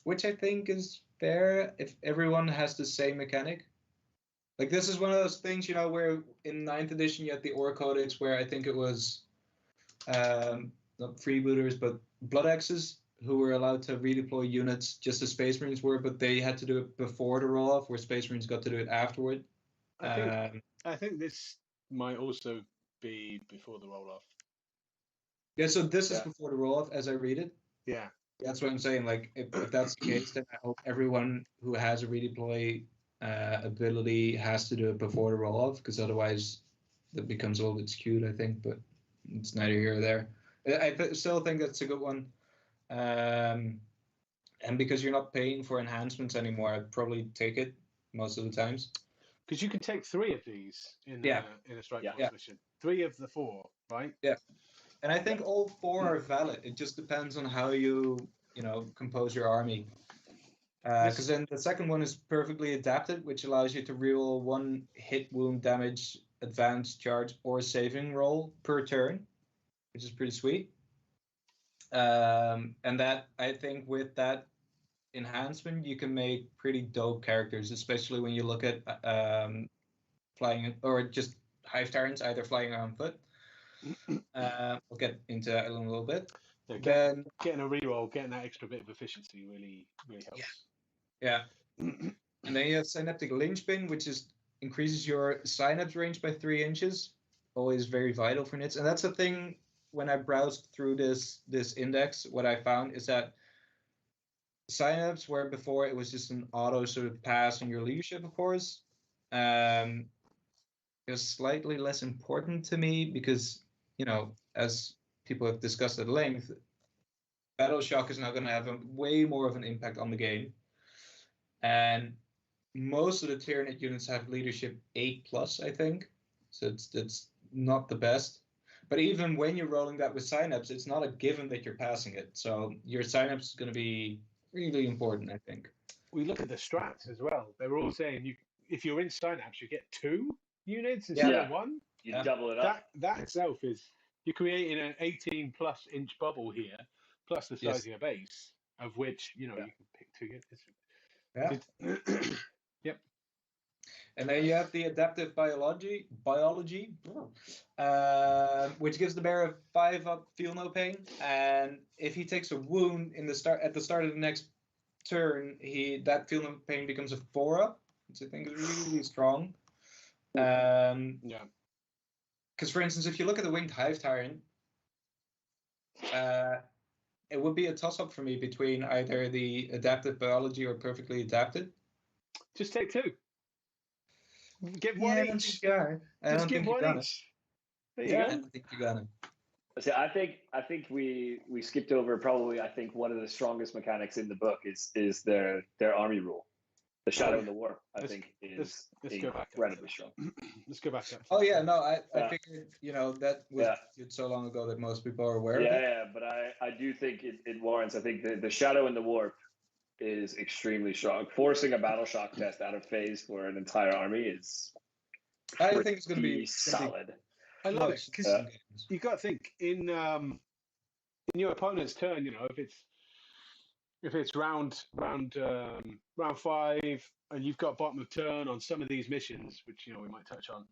Which I think is fair if everyone has the same mechanic. Like this is one of those things, where in 9th edition you had the Ore Codex where I think it was not freebooters but Blood Axes who were allowed to redeploy units just as Space Marines were, but they had to do it before the roll-off, where Space Marines got to do it afterward. I think this might also be before the roll off. Yeah, so this is before the roll off as I read it. Yeah. That's what I'm saying. Like, if that's the case, then I hope everyone who has a redeploy ability has to do it before the roll off, because otherwise that becomes a little bit skewed, I think. But it's neither here or there. I still think that's a good one. And because you're not paying for enhancements anymore, I'd probably take it most of the times. Because you can take 3 of these in a strike force mission. 3 of the 4, right? Yeah. And I think all 4 are valid. It just depends on how you compose your army. Because then the second one is perfectly adapted, which allows you to reroll 1 hit, wound, damage, advance, charge, or saving roll per turn, which is pretty sweet. And that, I think, with that enhancement, you can make pretty dope characters, especially when you look at flying or just hive tyrants, either flying or on foot. We'll get into that in a little bit. Yeah, getting a reroll, getting that extra bit of efficiency really helps. Yeah. And then you have Synaptic Linchpin, which increases your synapse range by 3 inches. Always very vital for nits. And that's the thing, when I browsed through this index, what I found is that synapse, where before it was just an auto sort of pass on your leadership, of course, is slightly less important to me because, as people have discussed at length, Battle Shock is now going to have way more of an impact on the game. And most of the Tyranid units have leadership 8+, I think. So it's not the best. But even when you're rolling that with Synapse, it's not a given that you're passing it. So your Synapse is going to be really important, I think. We look at the strats as well. They were all saying if you're in Synapse, you get 2 units instead of 1. You double it up. That itself is, you're creating an 18+ inch bubble here, plus the size of your base, of which you can pick 2 units. Yeah. Yep. And then you have the adaptive biology, which gives the bearer 5 up, feel no pain, and if he takes a wound at the start of the next turn, that feel no pain becomes a 4 up, which I think is really strong. Because for instance, if you look at the Winged Hive Tyrant, it would be a toss-up for me between either the adaptive biology or perfectly adapted. Just take 2. Give 1 each. Just give 1 each. There you go. I don't think you got it. See, I think we skipped over probably. I think one of the strongest mechanics in the book is their army rule. The Shadow and the Warp, I think, is incredibly strong. Let's go back. Oh yeah, no, I figured that was so long ago that most people are aware of it. Yeah, but I do think it warrants. I think the Shadow and the Warp is extremely strong. Forcing a battle shock test out of phase for an entire army is. I think it's going to be solid. I love it because you got to think in your opponent's turn. If it's round 5 and you've got bottom of turn on some of these missions, which we might touch on,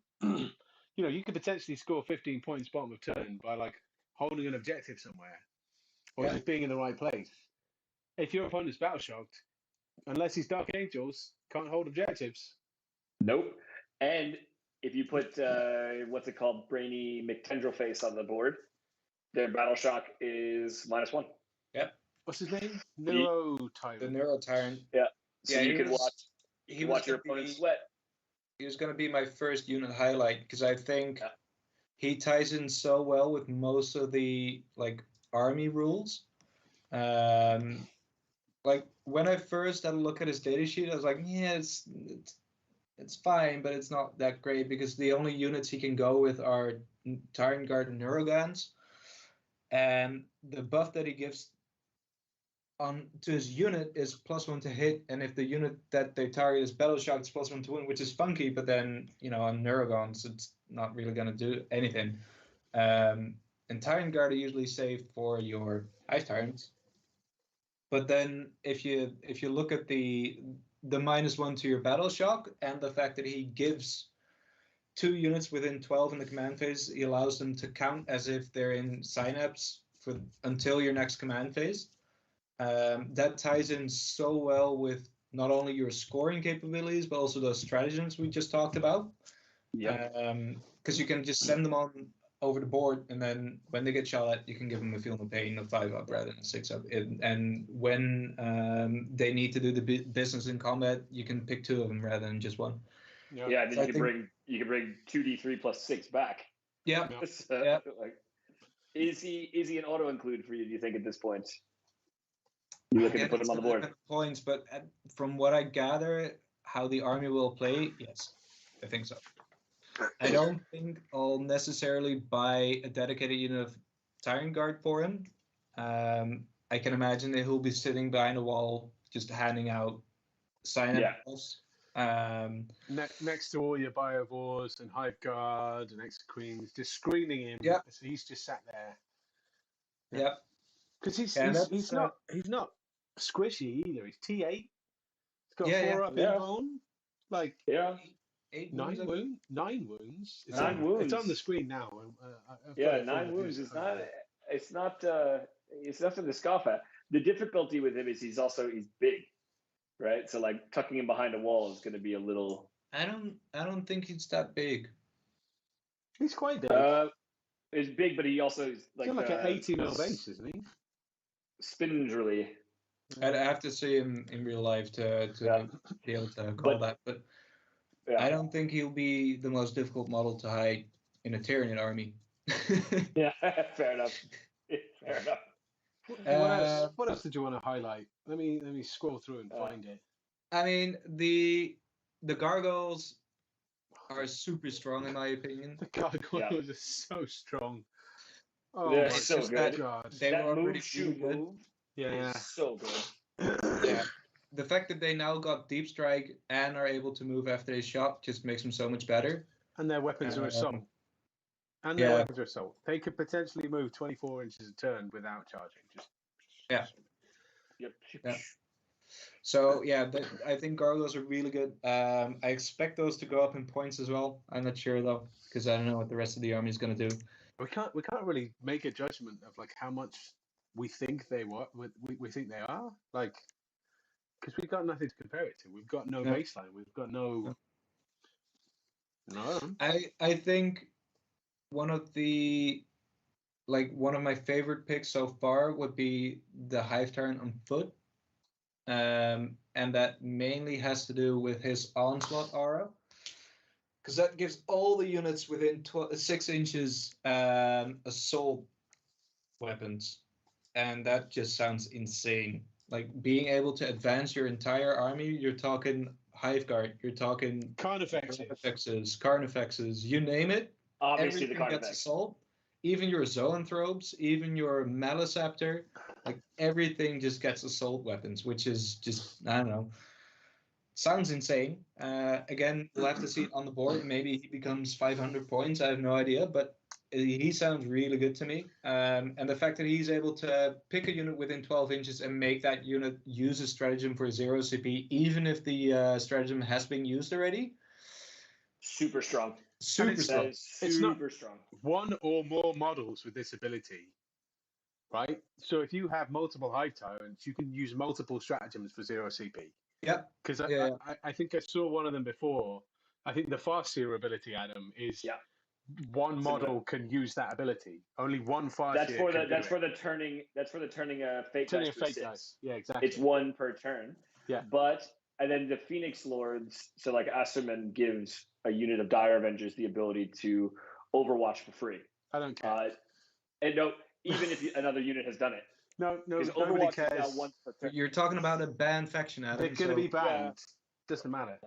you could potentially score 15 points bottom of turn by like holding an objective somewhere or just being in the right place. If your opponent's battle shocked, unless he's Dark Angels, can't hold objectives. Nope. And if you put what's it called, Brainy McTendrillface on the board, their battle shock is -1. Yep. What's his name? Neuro Tyrant. The Neuro Tyrant. Yeah. So you can watch your opponent sweat. He was going to be my first unit highlight because I think he ties in so well with most of the army rules. Like when I first had a look at his data sheet, I was like, yeah, it's fine, but it's not that great because the only units he can go with are Tyrant Guard and Neurogans, and the buff that he gives to his unit is +1 to hit, and if the unit that they target is battle shock, it's +1 to win, which is funky. But then on Neurogans, it's not really going to do anything. And Tyrant Guard are usually saved for your Hive Tyrants. But then if you look at the -1 to your battle shock and the fact that he gives 2 units within 12 in the command phase, he allows them to count as if they're in Synapse until your next command phase. That ties in so well with not only your scoring capabilities, but also those stratagems we just talked about. Yeah. Because you can just send them on over the board, and then when they get shot at, you can give them a feel no pain of 5-up rather than 6-up. And when they need to do the business in combat, you can pick 2 of them rather than just 1. Yeah, and then So you can bring 2d3 plus 6 back. Yeah. So, Yeah. like, is he an auto include for you? Do you think at this point? You looking to put him on the board? Points, but from what I gather, how the army will play, yes, I think so. I don't think I'll necessarily buy a dedicated unit of Tyrant Guard for him. I can imagine that he'll be sitting behind a wall, just handing out sign-ups. Next to all your Biovores and Hive Guard and Extra Queens, just screening him. Yeah. So he's just sat there. Yeah. Because he's not squishy either. He's T8. He's got 4-up invuln. Like 8 9 wounds. 9 wounds. It's 9 wounds. It's on the screen now. 9 wounds is not. It's not. It's nothing to scoff at. The difficulty with him is he's big, right? So like tucking him behind a wall is going to be a little. I don't think he's that big. He's quite big. He's big, but he also is like an 80 mil base, isn't he? Spindly. I'd have to see him in real life to be able to call that, but I don't think he'll be the most difficult model to hide in a Tyranid army. Yeah, fair enough. Fair enough. What else did you want to highlight? Let me scroll through and find it. I mean, the gargoyles are super strong in my opinion. The gargoyles are so strong. Oh, they're so good. God. They that were already move good. Yeah, so good. Yeah, the fact that they now got deep strike and are able to move after they shot just makes them so much better. And their weapons are assault. Weapons are assault. They could potentially move 24 inches a turn without charging. Yep. So I think gargoyles are really good. I expect those to go up in points as well. I'm not sure though, because I don't know what the rest of the army is going to do. We can't really make a judgment of like how much we think we think they are, like, because we've got nothing to compare it to. We've got no baseline. We've got no. I think one of my favorite picks so far would be the Hive Tyrant on foot. And that mainly has to do with his onslaught aura, because that gives all the units within 6 inches assault weapons, and that just sounds insane. Like being able to advance your entire army. You're talking Hive Guard, you're talking Carnifexes, you name it. Obviously, everything gets assault. Even your Zoanthropes, even your Maliceptor, like everything just gets assault weapons, which is just, I don't know, sounds insane. Again, we'll have to see it on the board. Maybe he becomes 500 points. I have no idea, but he sounds really good to me. And the fact that he's able to pick a unit within 12 inches and make that unit use a stratagem for 0 CP, even if the stratagem has been used already. Super strong. Super strong. It's not strong. One or more models with this ability, right? So if you have multiple Hive Tyrants, you can use multiple stratagems for 0 CP. Yep. Because I think I saw one of them before. I think the Farseer ability, Adam, is one model can use that ability. Only one Farseer. That's for the turning fate dice. Yeah, exactly. It's 1 per turn. Yeah. And then the Phoenix Lords, so like Asterman gives a unit of Dire Avengers the ability to Overwatch for free. I don't care. And no, even if another unit has done it. No, nobody cares. Is now 1 per turn. You're talking about a banned faction, Adam. They're going to be banned. Doesn't matter.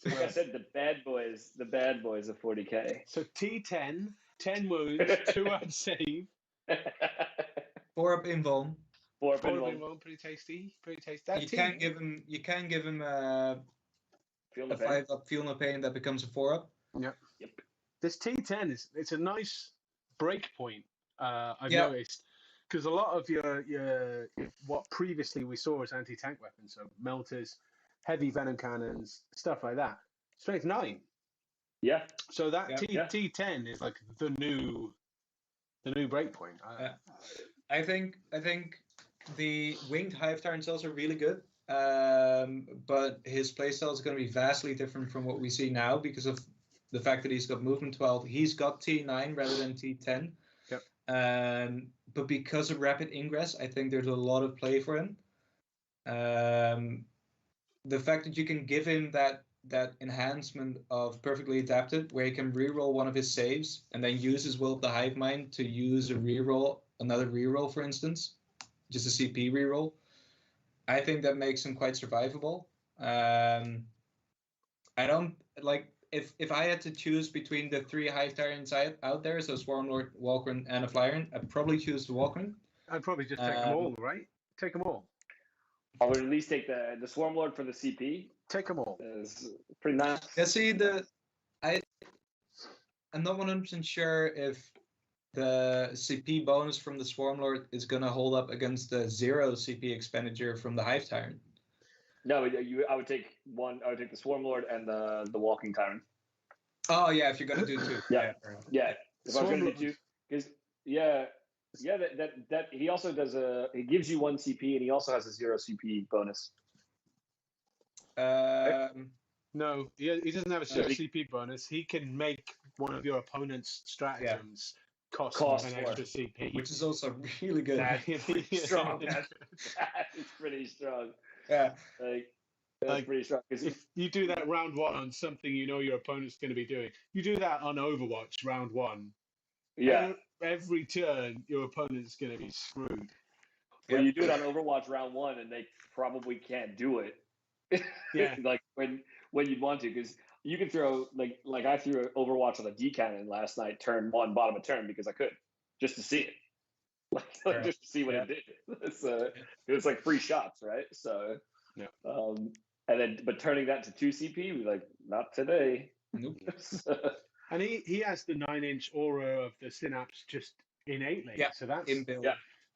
Like I said, the bad boys are 40k. So T10, 10 wounds, 2 unsave. 4-up invuln. 4-up invuln. Pretty tasty. You can give him a 5-up feel no pain that becomes a 4-up. Yep. This T10 it's a nice break point. I've noticed, because a lot of your what previously we saw as anti-tank weapons, so melters, heavy venom cannons, stuff like that. Strength 9. Yeah. So that T10 is like the new break point. I think the winged Hive Tyrants are really good. but his playstyle is going to be vastly different from what we see now because of the fact that he's got movement 12. He's got T9 rather than T10. Yep. But because of rapid ingress, I think there's a lot of play for him. The fact that you can give him that enhancement of perfectly adapted, where he can reroll one of his saves and then use his Will of the Hive Mind to use another reroll, for instance, just a CP reroll. I think that makes him quite survivable. I don't like if I had to choose between the 3 Hive Tyrants out there, so Swarmlord, Walkern, and a Flyer, I'd probably choose the Walkern. I'd probably just take them all, right? Take them all. I would at least take the Swarmlord for the CP. Take them all. It's pretty nice. Yeah, see, I'm not 100% sure if the CP bonus from the Swarmlord is going to hold up against the 0 CP expenditure from the Hive Tyrant. No, I would take one. I would take the Swarmlord and the Walking Tyrant. Oh yeah, if you're going to do 2. Yeah. If I was going to do 2, because that he also does he gives you 1 CP and he also has a 0 CP bonus. No, he doesn't have a 0 CP bonus. He can make one of your opponent's stratagems cost an extra CP, which is also really good. Strong. That is pretty strong. Yeah, that's pretty strong. If you do that round 1 on something you know your opponent's going to be doing, you do that on Overwatch round 1. Yeah. Every turn, your opponent's going to be screwed. Well, you do it on Overwatch round 1, and they probably can't do it. Yeah. Like when you'd want to, because you can throw like I threw Overwatch on a D cannon last night, turn 1, bottom of turn, because I could, just to see it, like just to see what it did. So it was like free shots, right? So and then but turning that to 2 CP, was like, not today. Nope. And he has the 9-inch aura of the Synapse just innately. Yeah. So that's inbuilt.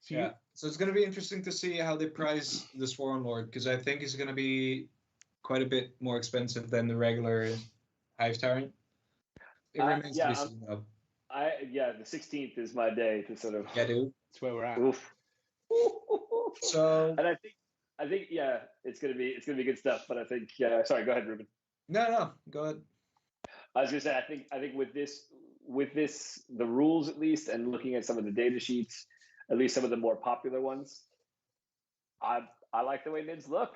Yeah. So it's going to be interesting to see how they price the Swarmlord, because I think he's going to be quite a bit more expensive than the regular Hive Tyrant. It remains to be seen, though. The 16th is my day to sort of. Yeah, dude. That's where we're at. Oof. So. And I think it's gonna be good stuff. But I think sorry, go ahead, Ruben. No, go ahead. I was gonna say I think with this the rules at least, and looking at some of the data sheets, at least some of the more popular ones, I like the way mids look.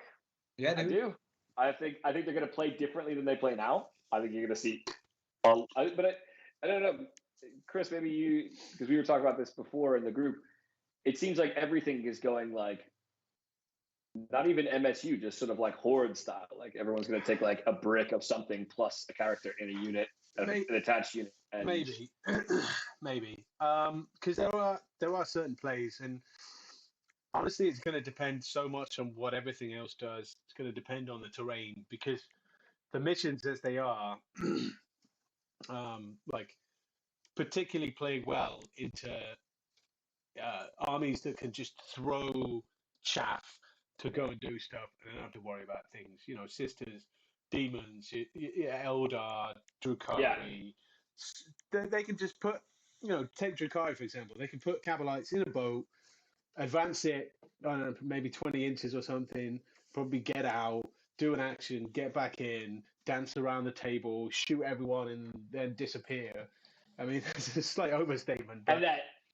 Yeah, dude. I do. I think they're gonna play differently than they play now. I think you're gonna see. But I don't know, Chris. Maybe you, because we were talking about this before in the group. It seems like everything is going like. Not even MSU, just sort of like Horde style. Like everyone's going to take like a brick of something plus a character in a unit, an attached unit. And... Maybe, because there are certain plays, and honestly, it's going to depend so much on what everything else does. It's going to depend on the terrain, because the missions as they are, like particularly playing well into armies that can just throw chaff to go and do stuff and don't have to worry about things. You know, Sisters, Demons, Eldar, Drukhari. Yeah. They can just put, take Drukhari, for example. They can put Cabalites in a boat, advance it, I don't know, maybe 20 inches or something, probably get out, do an action, get back in, dance around the table, shoot everyone, and then disappear. I mean, that's a slight overstatement. But...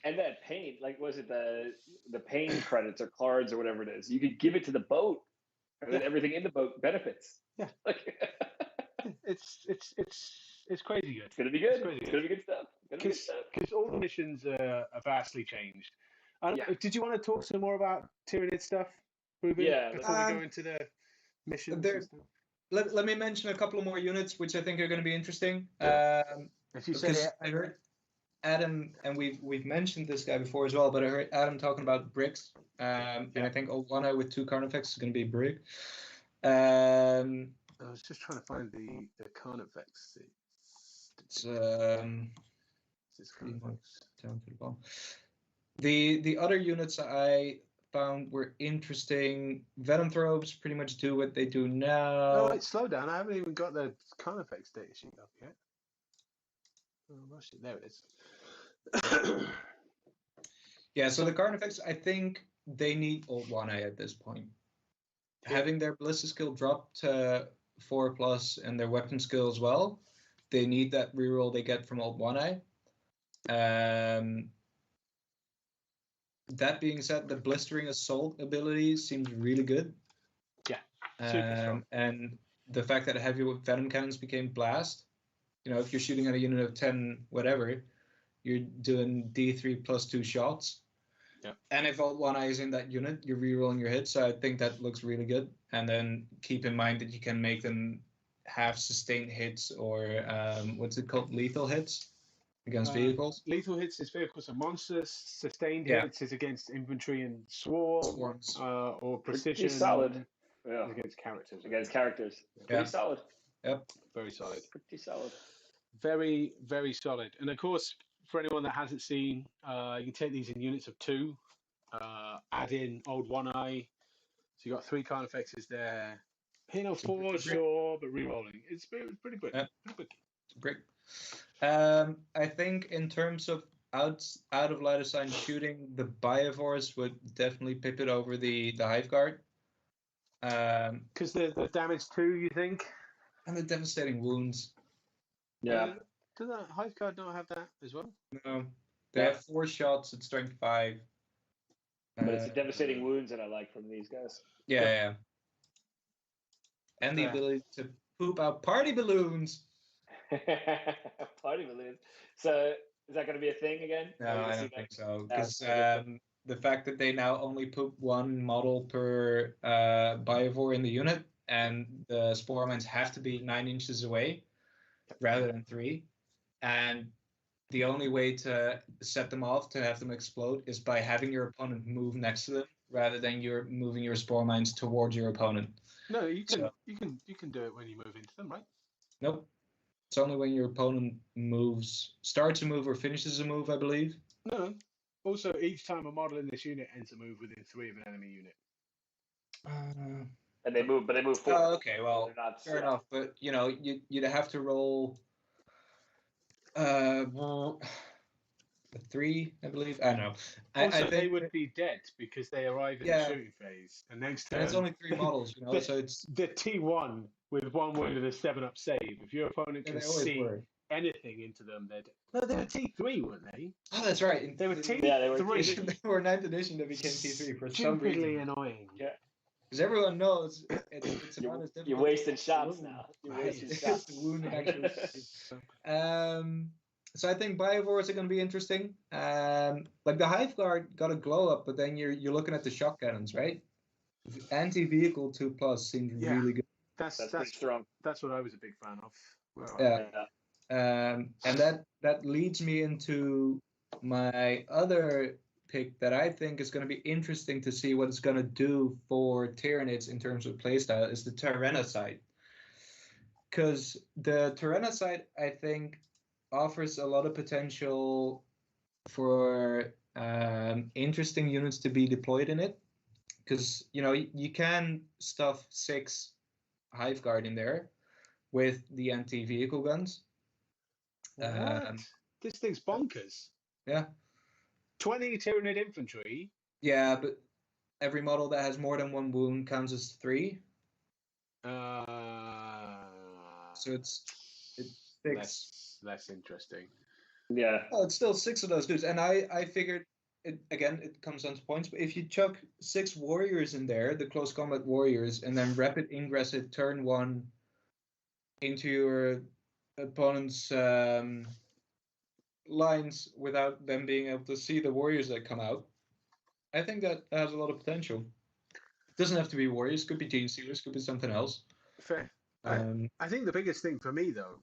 And that paint, like, was it the pain credits or cards or whatever it is? You could give it to the boat, and then everything in the boat benefits. Yeah, it's crazy good. It's gonna be good. It's gonna be good stuff. Because all the missions are vastly changed. Did you want to talk some more about Tyranid stuff, Ruben? Yeah. Before we go into the missions. Let me mention a couple of more units which I think are going to be interesting. As you said, I heard Adam, and we've mentioned this guy before as well, but I heard Adam talking about bricks, and I think Owana with 2 Carnifex is going to be a brick. I was just trying to find the Carnifex. It's down to the bottom. The other units I found were interesting. Venomthropes pretty much do what they do now. No, wait, slow down. I haven't even got the Carnifex data sheet up yet. Oh, there it is. Yeah, so the Carnifex, I think they need Old One Eye at this point. having their ballista skill drop to 4+ and their weapon skill as well, they need that reroll they get from Alt 1i. That being said, the blistering assault ability seems really good. Yeah, super strong. And the fact that heavy venom cannons became blast, if you're shooting at a unit of 10, whatever, you're doing D3 plus 2 shots. Yeah. And if Alt 1i is in that unit, you're rerolling your hits. So I think that looks really good. And then keep in mind that you can make them have sustained hits or what's it called? Lethal hits against vehicles. Lethal hits is vehicles and monsters. Sustained hits is against infantry and swarms. Or precision. Pretty solid. Yeah. Against characters. Pretty solid. Yep. Very solid. Pretty solid. Very, very solid. And of course, for anyone that hasn't seen, you can take these in units of 2. Add in Old 1i. So you got 3 Carnifexes there. Hitting on 4, sure, but rerolling. It's pretty good. Yeah. Pretty good. Great. I think in terms of out of line of sight shooting, the Biovores would definitely pip it over the Hive Guard. Because the damage too, you think? And the devastating wounds. Yeah. Does that Hive Guard not have that as well? No. They have 4 shots at strength 5. But it's the devastating wounds that I like from these guys. Yeah. And the ability to poop out party balloons. Party balloons. So is that going to be a thing again? No, I don't think so. Because the fact that they now only poop 1 model per Biovore in the unit, and the spore mines have to be 9 inches away rather than 3. And the only way to set them off, to have them explode, is by having your opponent move next to them rather than you're moving your spore mines towards your opponent. No, you can do it when you move into them, right? Nope. It's only when your opponent starts a move or finishes a move, I believe. No. Also, each time a model in this unit ends a move within 3 of an enemy unit. And they move, forward. Oh, okay, well, fair enough. But you'd have to roll a 3, I believe. I don't know. Also, I think they would be dead because they arrive in the shooting phase. And next turn, and it's only 3 models, so it's the T1 with 1 wound and a 7-up save. If your opponent can see anything into them, they were T3, weren't they? Oh, that's right. They were T3. Yeah, they were T3. They were 9th edition that became T3 for some reason. Stupidly annoying. Yeah. Because everyone knows it's about as difficult. You're wasting shots now. You're wasting shots. The wound actually. So I think Biovores are going to be interesting. Like the Hive Guard got a glow up, but then you're looking at the shock cannons, right? Anti-vehicle 2+ seems really good. That's pretty strong. That's what I was a big fan of. Well, And that leads me into my other pick that I think is going to be interesting to see what it's going to do for Tyranids in terms of playstyle is the Tyrannicide. Because the Tyrannicide, I think, offers a lot of potential for interesting units to be deployed in it. Because, you can stuff 6 Hive Guard in there with the anti-vehicle guns. This thing's bonkers. Yeah. 20 Tyranid infantry. Yeah, but every model that has more than 1 wound counts as 3. So it's 6. Less interesting. Yeah. Oh, it's still 6 of those dudes. And I figured, it comes down to points, but if you chuck 6 warriors in there, the close combat warriors, and then rapid ingress at turn 1 into your opponent's lines without them being able to see the warriors that come out, I think that has a lot of potential. It doesn't have to be warriors, could be team sealers, could be something else. Fair. I think the biggest thing for me though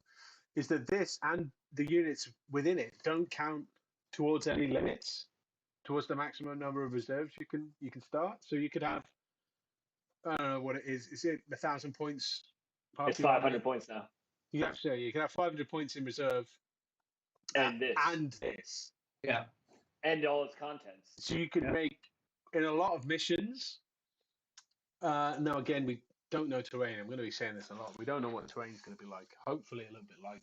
is that this and the units within it don't count towards any limits, towards the maximum number of reserves you can start. So you could have, I don't know what it is. Is it 1,000 points? It's 500 points now. Yeah, so you can have 500 points in reserve. And this. Yeah. And all its contents. So you could make, in a lot of missions, now again, we don't know terrain. I'm going to be saying this a lot. We don't know what terrain is going to be like. Hopefully a little bit lighter.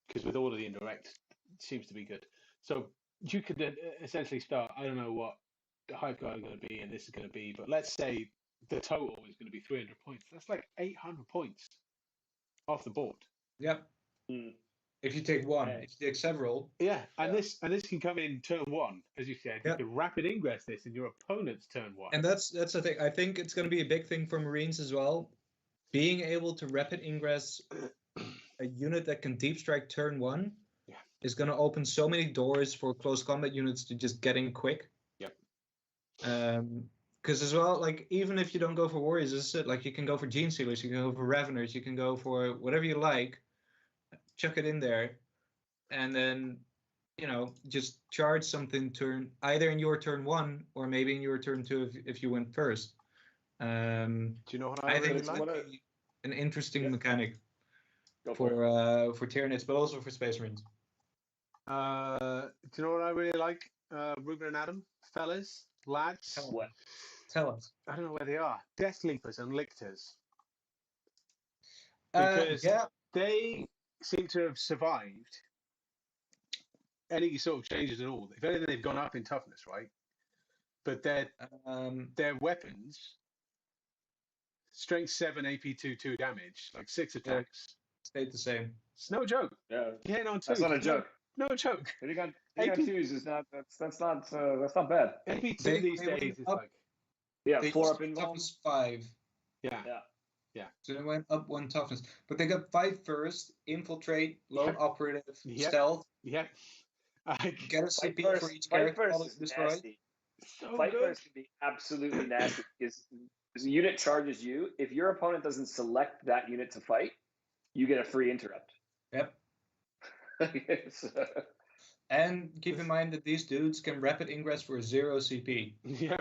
Because with all of the indirect, it seems to be good. So you could essentially start, I don't know what the Hive Guard is going to be and this is going to be, but let's say the total is going to be 300 points. That's like 800 points off the board. Yep. Mm. If you take one, if you take several. Yeah, and this can come in turn one, as you said. Yep. You can rapid ingress this in your opponent's turn one. And that's the thing. I think it's going to be a big thing for Marines as well. Being able to rapid ingress a unit that can deep strike turn one is going to open so many doors for close combat units to just get in quick. Yep. Because as well, like, even if you don't go for warriors, as I said, like, you can go for gene stealers, you can go for reveners, you can go for whatever you like, chuck it in there, and then, you know, just charge something either in your turn one or maybe in your turn two if you went first. Do you know what I think really it's like? an interesting mechanic for Tyranids, but also for Space Marines. Do you know what I really like, Ruben and Adam, fellas, lads? Tell us. I don't know where they are. Death Leapers and Lictors. Because they seem to have survived any sort of changes at all. If anything, they've gone up in toughness, right? But their weapons, strength 7, AP 2 damage, like 6 attacks, stayed the same. It's no joke. Yeah, Getting on 2. that's not a joke. No joke. Hitting on 2s is not. That's not bad. AP 2 these days is like. Yeah, they 4 up in toughness 5. Yeah. So they went up 1 toughness, but they got 5 first, infiltrate, lone operative, stealth. Yeah. Get a CP for each character destroyed. So Fight first can be absolutely nasty because the unit charges you. If your opponent doesn't select that unit to fight, you get a free interrupt. Yep. And keep in mind that these dudes can rapid ingress for 0 CP. Yeah.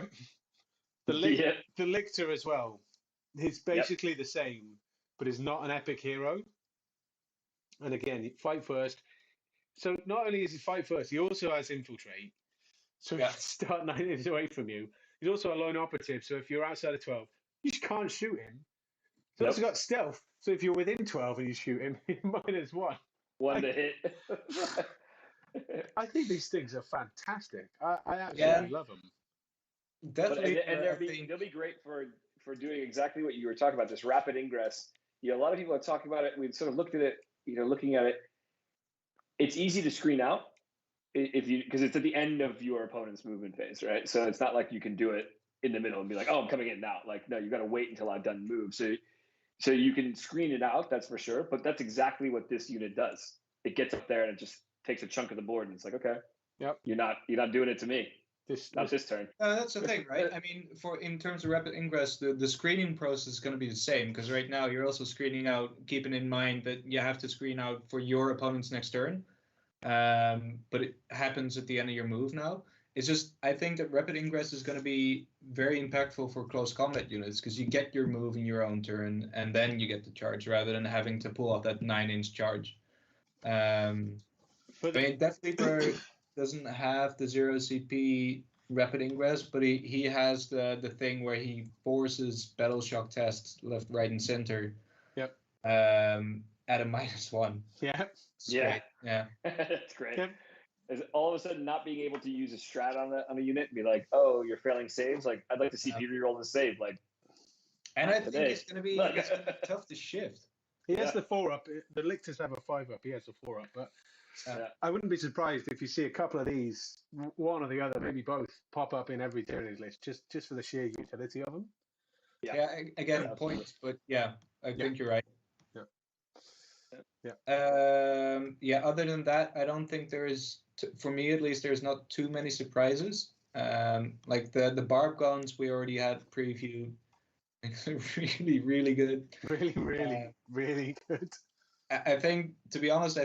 The Lictor as well. He's basically the same, but is not an epic hero. And again, fight first. So not only is he fight first, he also has infiltrate. So he can start 9 inches away from you. He's also a lone operative. So if you're outside of 12, you just can't shoot him. He's also got stealth. So if you're within 12 and you shoot him, -1. 1 to hit. I think these things are fantastic. I absolutely love them. Definitely, they'll be great for doing exactly what you were talking about, this rapid ingress. You know, a lot of people are talking about it. We've sort of looked at it. You know, looking at it, it's easy to screen out because it's at the end of your opponent's movement phase, right? So it's not like you can do it in the middle and be like, "Oh, I'm coming in now." Like, no, you got to wait until I've done move. So you can screen it out, that's for sure. But that's exactly what this unit does. It gets up there and it just takes a chunk of the board, and it's like, okay, you're not doing it to me. Not this turn. That's the thing, right? I mean, in terms of rapid ingress, the screening process is going to be the same because right now you're also screening out, keeping in mind that you have to screen out for your opponent's next turn. But it happens at the end of your move now. It's just, I think that rapid ingress is going to be very impactful for close combat units because you get your move in your own turn and then you get the charge rather than having to pull off that 9-inch charge. I mean, Death Leaper doesn't have the 0 CP rapid ingress, but he has the thing where he forces battle shock tests left, right, and center. Yep. At a -1. Yeah. Great. Yeah. That's great. Yep. Is all of a sudden not being able to use a strat on a unit and be like, oh, you're failing saves. Like, I'd like to see you reroll the save. Like, and I think it's gonna be tough to shift. He has the 4-up. The Lictors have a 5-up. He has a 4-up, but. I wouldn't be surprised if you see a couple of these, one or the other, maybe both, pop up in every Tyranids list, just for the sheer utility of them. Again, points, but I think you're right. Other than that, I don't think there is, for me at least, there's not too many surprises. Like the barb guns we already had previewed, really, really good. Really good. I think, to be honest,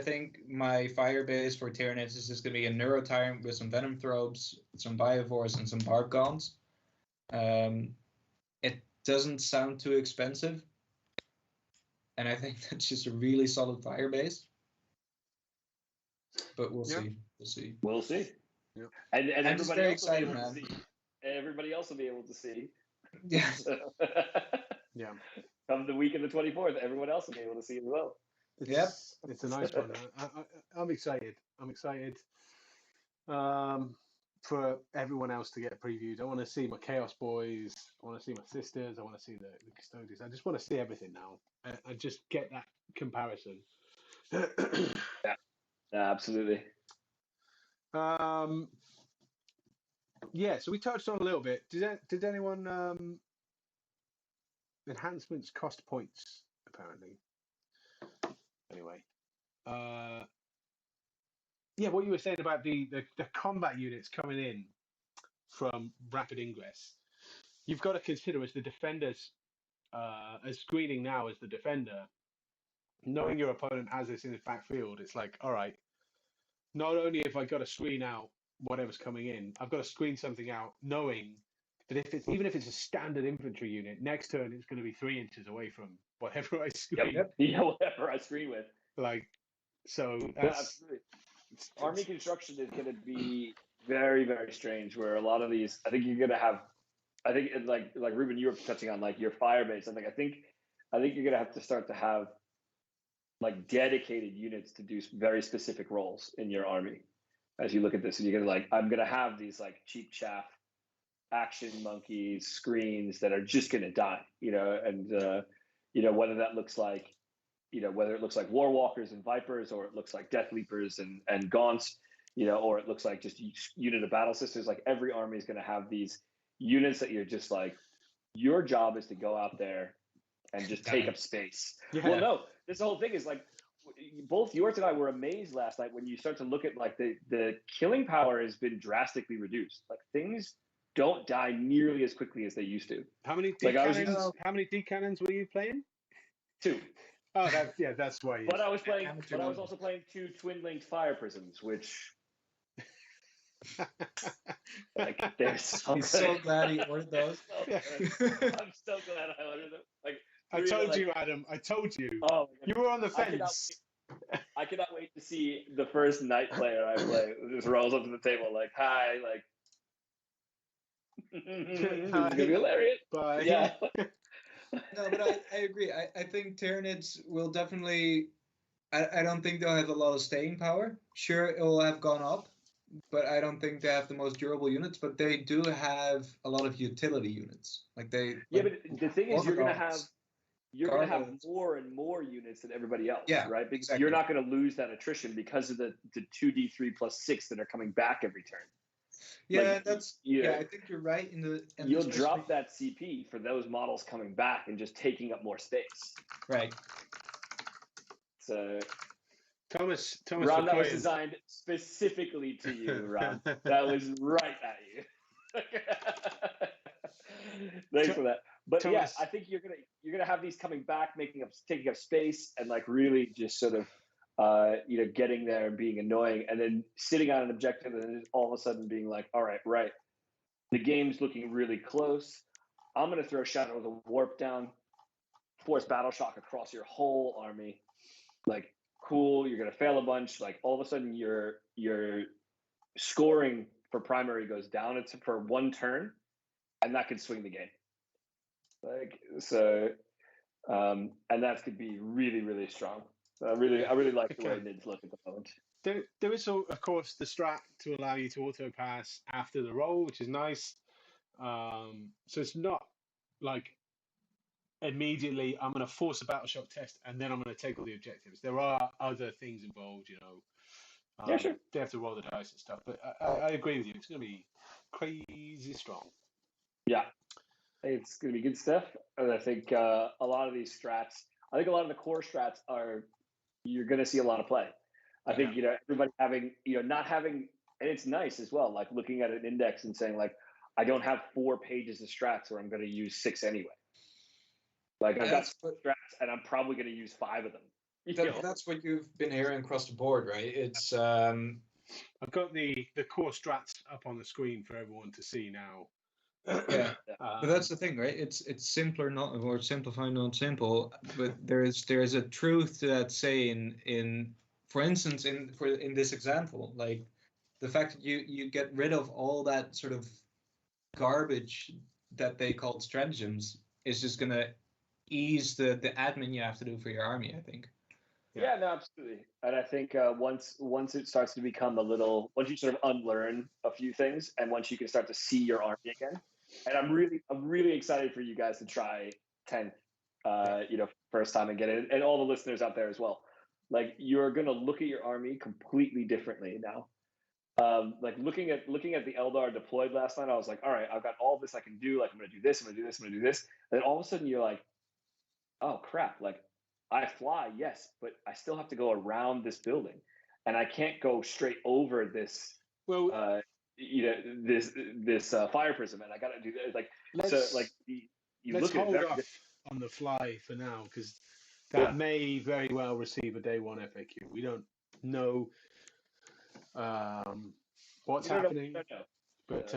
my fire base for Tyranids is just going to be a Neurotyrant with some Venom Throbes, some Biovores, and some Barb Gaunts. It doesn't sound too expensive. And I think that's just a really solid fire base. But we'll see. We'll see. Yep. And I'm just very excited, man. Everybody else will be able to see. Yeah. Yeah. Come the week of the 24th, everyone else will be able to see as well. It's a nice one. I'm excited. for everyone else to get previewed. I want to see my Chaos Boys. I want to see my sisters. I want to see the Custodians. I just want to see everything now and just get that comparison. Yeah, absolutely. Yeah, so we touched on a little bit. Did anyone enhancements cost points apparently? Anyway, yeah, what you were saying about the combat units coming in from rapid ingress, you've got to consider as the defenders, as screening now as the defender, knowing your opponent has this in the backfield. It's like, all right, not only have I got to screen out whatever's coming in, I've got to screen something out, knowing that even if it's a standard infantry unit, next turn it's going to be 3 inches away from whatever I screen. Yep. Yeah, whatever I screen with. Like, so that's absolutely. Army construction is going to be very, very strange. Where a lot of these, I think you're going to have. I think like Ruben, you were touching on like your fire base. I think you're going to have to start to have like dedicated units to do very specific roles in your army. As you look at this, and you're going to I'm going to have these like cheap chaff action monkeys screens that are just going to die, and whether that looks like, whether it looks like war walkers and vipers, or it looks like death leapers and gaunts, or it looks like just unit of battle sisters. Like every army is going to have these units that you're just like, your job is to go out there and just take up space. Yeah. Well, no, this whole thing is like, both yours and I were amazed last night when you start to look at like the killing power has been drastically reduced. Like things don't die nearly as quickly as they used to. How many D cannons? How many D cannons were you playing? 2. Oh, that's why. But I was playing. But I was also playing 2 twin-linked fire prisms, which. Like they're so. He's so glad he ordered those. I'm so glad I ordered them. Like I told you, Adam. I told you. Oh, you were on the fence. I cannot wait to see the first night player I play just rolls up to the table like, "Hi," like. It's gonna be hilarious. Bye. Yeah. No, but I agree. I think Tyranids will definitely. I don't think they'll have a lot of staying power. Sure, it will have gone up, but I don't think they have the most durable units. But they do have a lot of utility units. Like they. Yeah, but the thing is, you're gonna have more and more units than everybody else, right? Because you're not going to lose that attrition because of the 2d3+6 that are coming back every turn. Yeah, I think you're right. You'll drop that CP for those models coming back and just taking up more space. Right. So, Thomas, Ron, that was designed specifically to you, Ron. That was right at you. Thanks for that. But Thomas, I think you're gonna have these coming back, taking up space, and like really just sort of getting there and being annoying, and then sitting on an objective, and then all of a sudden being like, all right, the game's looking really close. I'm gonna throw Shadow of the Warp down, force Battle Shock across your whole army. Like, cool, you're gonna fail a bunch. Like all of a sudden your scoring for primary goes down. It's for 1 turn, and that could swing the game. Like so, and that could be really, really strong. I really like the way Nids look at the moment. There is, of course, the strat to allow you to auto pass after the roll, which is nice. So it's not like immediately I'm going to force a battle shock test and then I'm going to take all the objectives. There are other things involved, Yeah, sure. They have to roll the dice and stuff. But I agree with you. It's going to be crazy strong. Yeah. It's going to be good stuff. And I think a lot of these strats, I think a lot of the core strats you're going to see a lot of play. I think, everybody having, not having, and it's nice as well, like looking at an index and saying like, I don't have 4 pages of strats where I'm going to use 6 anyway. Like I've got strats and I'm probably going to use 5 of them. That's what you've been hearing across the board, right? It's I've got the core strats up on the screen for everyone to see now. Yeah, but that's the thing, right? It's simpler, or simplify, not simple. But there is a truth to that saying. For instance, in this example, like the fact that you get rid of all that sort of garbage that they called stratagems is just gonna ease the admin you have to do for your army, I think. Yeah, no, absolutely. And I think once it starts to become a little, once you sort of unlearn a few things, and once you can start to see your army again, and I'm really excited for you guys to try 10th, first time and get it, and all the listeners out there as well. Like you're gonna look at your army completely differently now. Like looking at the Eldar deployed last night, I was like, all right, I've got all this I can do. Like I'm gonna do this, I'm gonna do this, I'm gonna do this. And then all of a sudden you're like, oh crap, like I fly, yes, but I still have to go around this building, and I can't go straight over this. Well, this fire prism, and I got to do that. Like you let's look at hold it off on the fly for now, because that may very well receive a day one FAQ. We don't know what's happening, but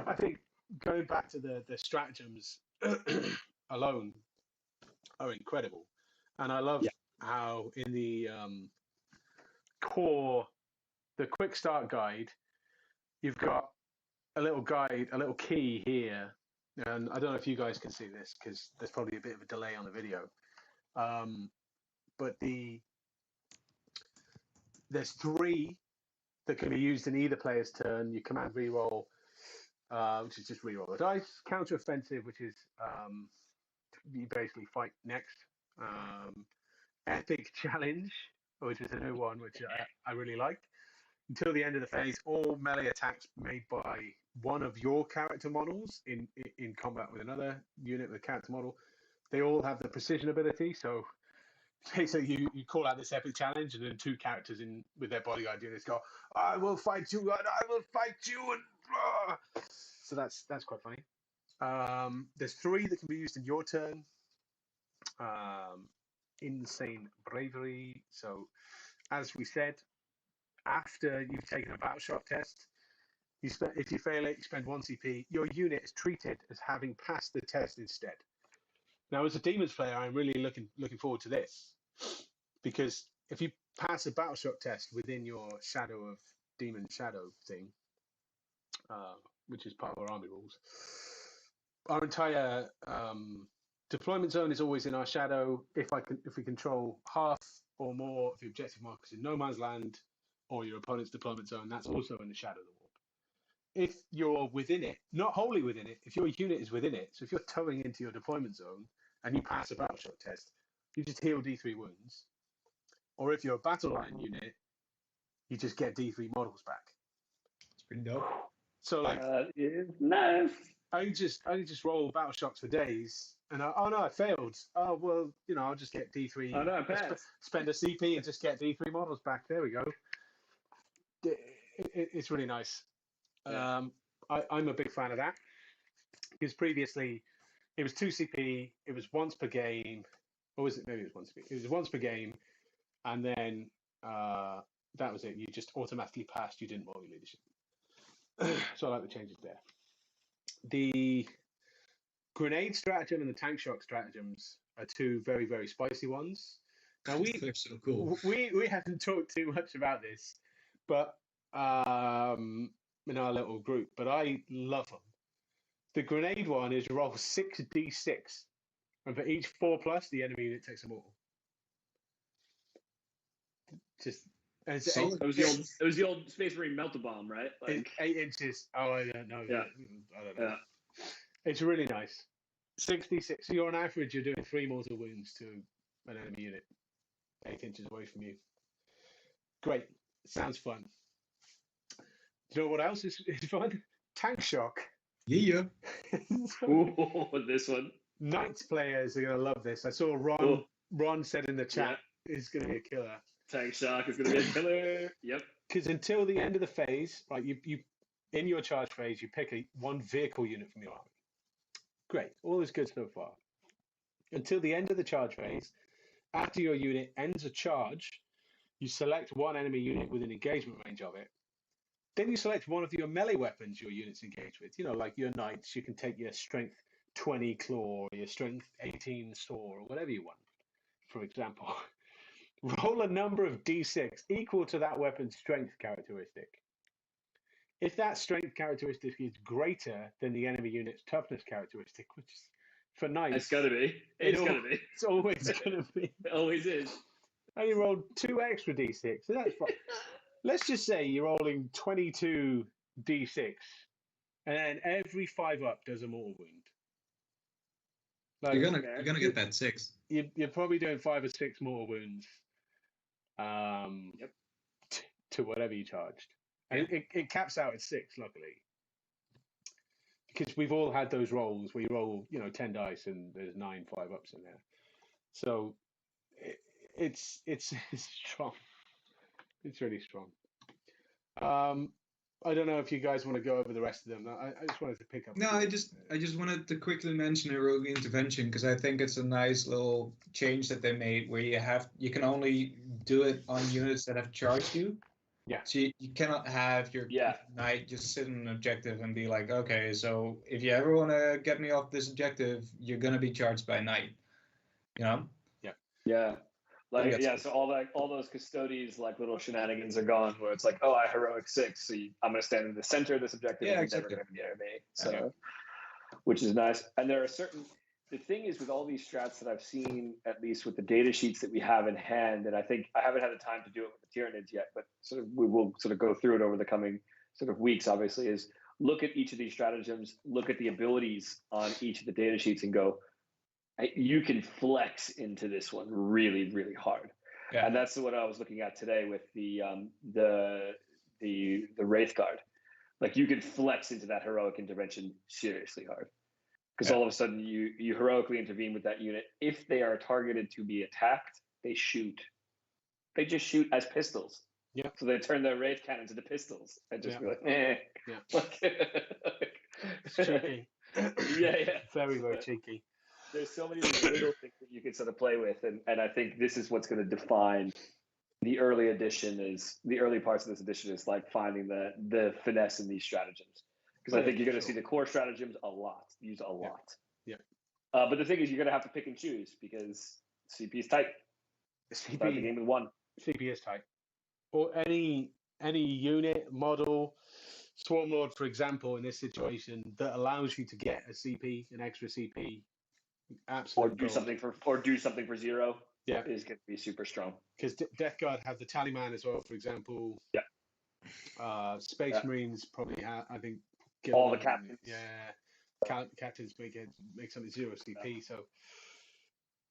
I think going back to the stratagems alone are incredible, and I love how in the core, the quick start guide, you've got a little guide, a little key here, and I don't know if you guys can see this because there's probably a bit of a delay on the video, but there's 3 that can be used in either player's turn. You command reroll, which is just reroll the dice. Counter offensive, which is you basically fight next. Epic challenge, which is a new one, which I really liked. Until the end of the phase, all melee attacks made by one of your character models in combat with another unit with a character model, they all have the precision ability. So basically, you call out this epic challenge, and then 2 characters in with their bodyguard units go, "I will fight you, and I will fight you," and blah. So that's quite funny. There's 3 that can be used in your turn. Insane bravery. So, as we said, after you've taken a battle shock test, if you fail it, you spend 1 CP. Your unit is treated as having passed the test instead. Now, as a Demons player, I'm really looking forward to this, because if you pass a battle shock test within your Shadow of Demon Shadow thing, which is part of our army rules, our entire deployment zone is always in our shadow. If we control half or more of the objective markers in no man's land or your opponent's deployment zone, that's also in the shadow of the warp. If you're within it, not wholly within it, if your unit is within it, so if you're towing into your deployment zone and you pass a battle shock test, you just heal D3 wounds. Or if you're a battle line unit, you just get D3 models back. It's pretty dope. So like, nice. I just roll battle shocks for days, and I failed. Oh well, I'll just get D3. Oh no, I passed. Spend a CP and just get D3 models back. There we go. It's really nice. Yeah. I'm a big fan of that, because previously it was 2 CP. It was once per game, or was it? Maybe it was once per game. It was once per game, and then that was it. You just automatically passed. You didn't roll your leadership. So I like the changes there. The grenade stratagem and the tank shock stratagems are 2 very, very spicy ones. Now they're so cool. We haven't talked too much about this, but in our little group, but I love them. The grenade one is roll 6d6, and for each 4+, the enemy unit takes a mortal. Just it was the old Space Marine melt-a-bomb, right? Like 8 inches. Oh, I don't know. Yeah. I don't know. Yeah. It's really nice. 66. So you're on average, you're doing 3 mortal wounds to an enemy unit 8 inches away from you. Great. Sounds fun. Do you know what else is fun? Tank shock. Yeah. Ooh, this one. Knights players are going to love this. I saw Ron said in the chat, it's going to be a killer. Tank shock is going to be a killer. Yep. Because until the end of the phase, right, you in your charge phase, you pick one vehicle unit from your army. Great. All is good so far. Until the end of the charge phase, after your unit ends a charge, you select one enemy unit within engagement range of it. Then you select one of your melee weapons your unit's engaged with. Like your knights, you can take your strength 20 claw, or your strength 18 sword, or whatever you want, for example. Roll a number of d6 equal to that weapon's strength characteristic. If that strength characteristic is greater than the enemy unit's toughness characteristic, which is for knights. It's gonna be. It's gonna be. It's always gonna be. It always is. And you rolled 2 extra d6, so that's fine. Let's just say you're rolling 22 d6, and then every 5 up does a mortal wound. Like, You're gonna get that 6. You're probably doing 5 or 6 mortal wounds. Yep. To whatever you charged, and it caps out at 6, luckily, because we've all had those rolls where you roll 10 dice and there's 9 5-ups in there. So it's strong. It's really strong. I don't know if you guys want to go over the rest of them. I just wanted to pick up. No, I just wanted to quickly mention heroic intervention because I think it's a nice little change that they made where you can only do it on units that have charged you. Yeah. So you cannot have your knight just sit in an objective and be like, okay, so if you ever want to get me off this objective, you're gonna be charged by a knight. You know? Yeah. Yeah. So all those custodies, like little shenanigans are gone. Where it's like, oh, I heroic 6, so I'm going to stand in the center of this objective. Yeah, and exactly. You're never going to be near me. So, which is nice. And there are certain. The thing is with all these strats that I've seen, at least with the data sheets that we have in hand, and I think I haven't had the time to do it with the Tyranids yet, but we will sort of go through it over the coming sort of weeks. Obviously, is look at each of these stratagems, look at the abilities on each of the data sheets, and go, you can flex into this one really, really hard. Yeah. And that's what I was looking at today with the Wraith Guard. Like you can flex into that heroic intervention seriously hard. Because all of a sudden you heroically intervene with that unit. If they are targeted to be attacked, they shoot. They just shoot as pistols. Yeah. So they turn their Wraith cannons into pistols and just be like, Yeah. It's cheeky. Yeah. Very, very cheeky. There's so many little things that you can sort of play with, and I think this is what's going to define the early parts of this edition is like finding the finesse in these stratagems. Because I think you're going to see the core stratagems used a lot. Yeah. But the thing is, you're going to have to pick and choose because CP is tight. Start the game with 1. CP is tight. Or any unit, model, Swarmlord, for example, in this situation, that allows you to get a CP, an extra CP. Absolutely. Or do something for 0. Yeah. Is going to be super strong. Because Death Guard have the Tallyman as well, for example. Yeah. Space Marines probably have, I think. All the captains. Yeah. Captains make something 0 CP. So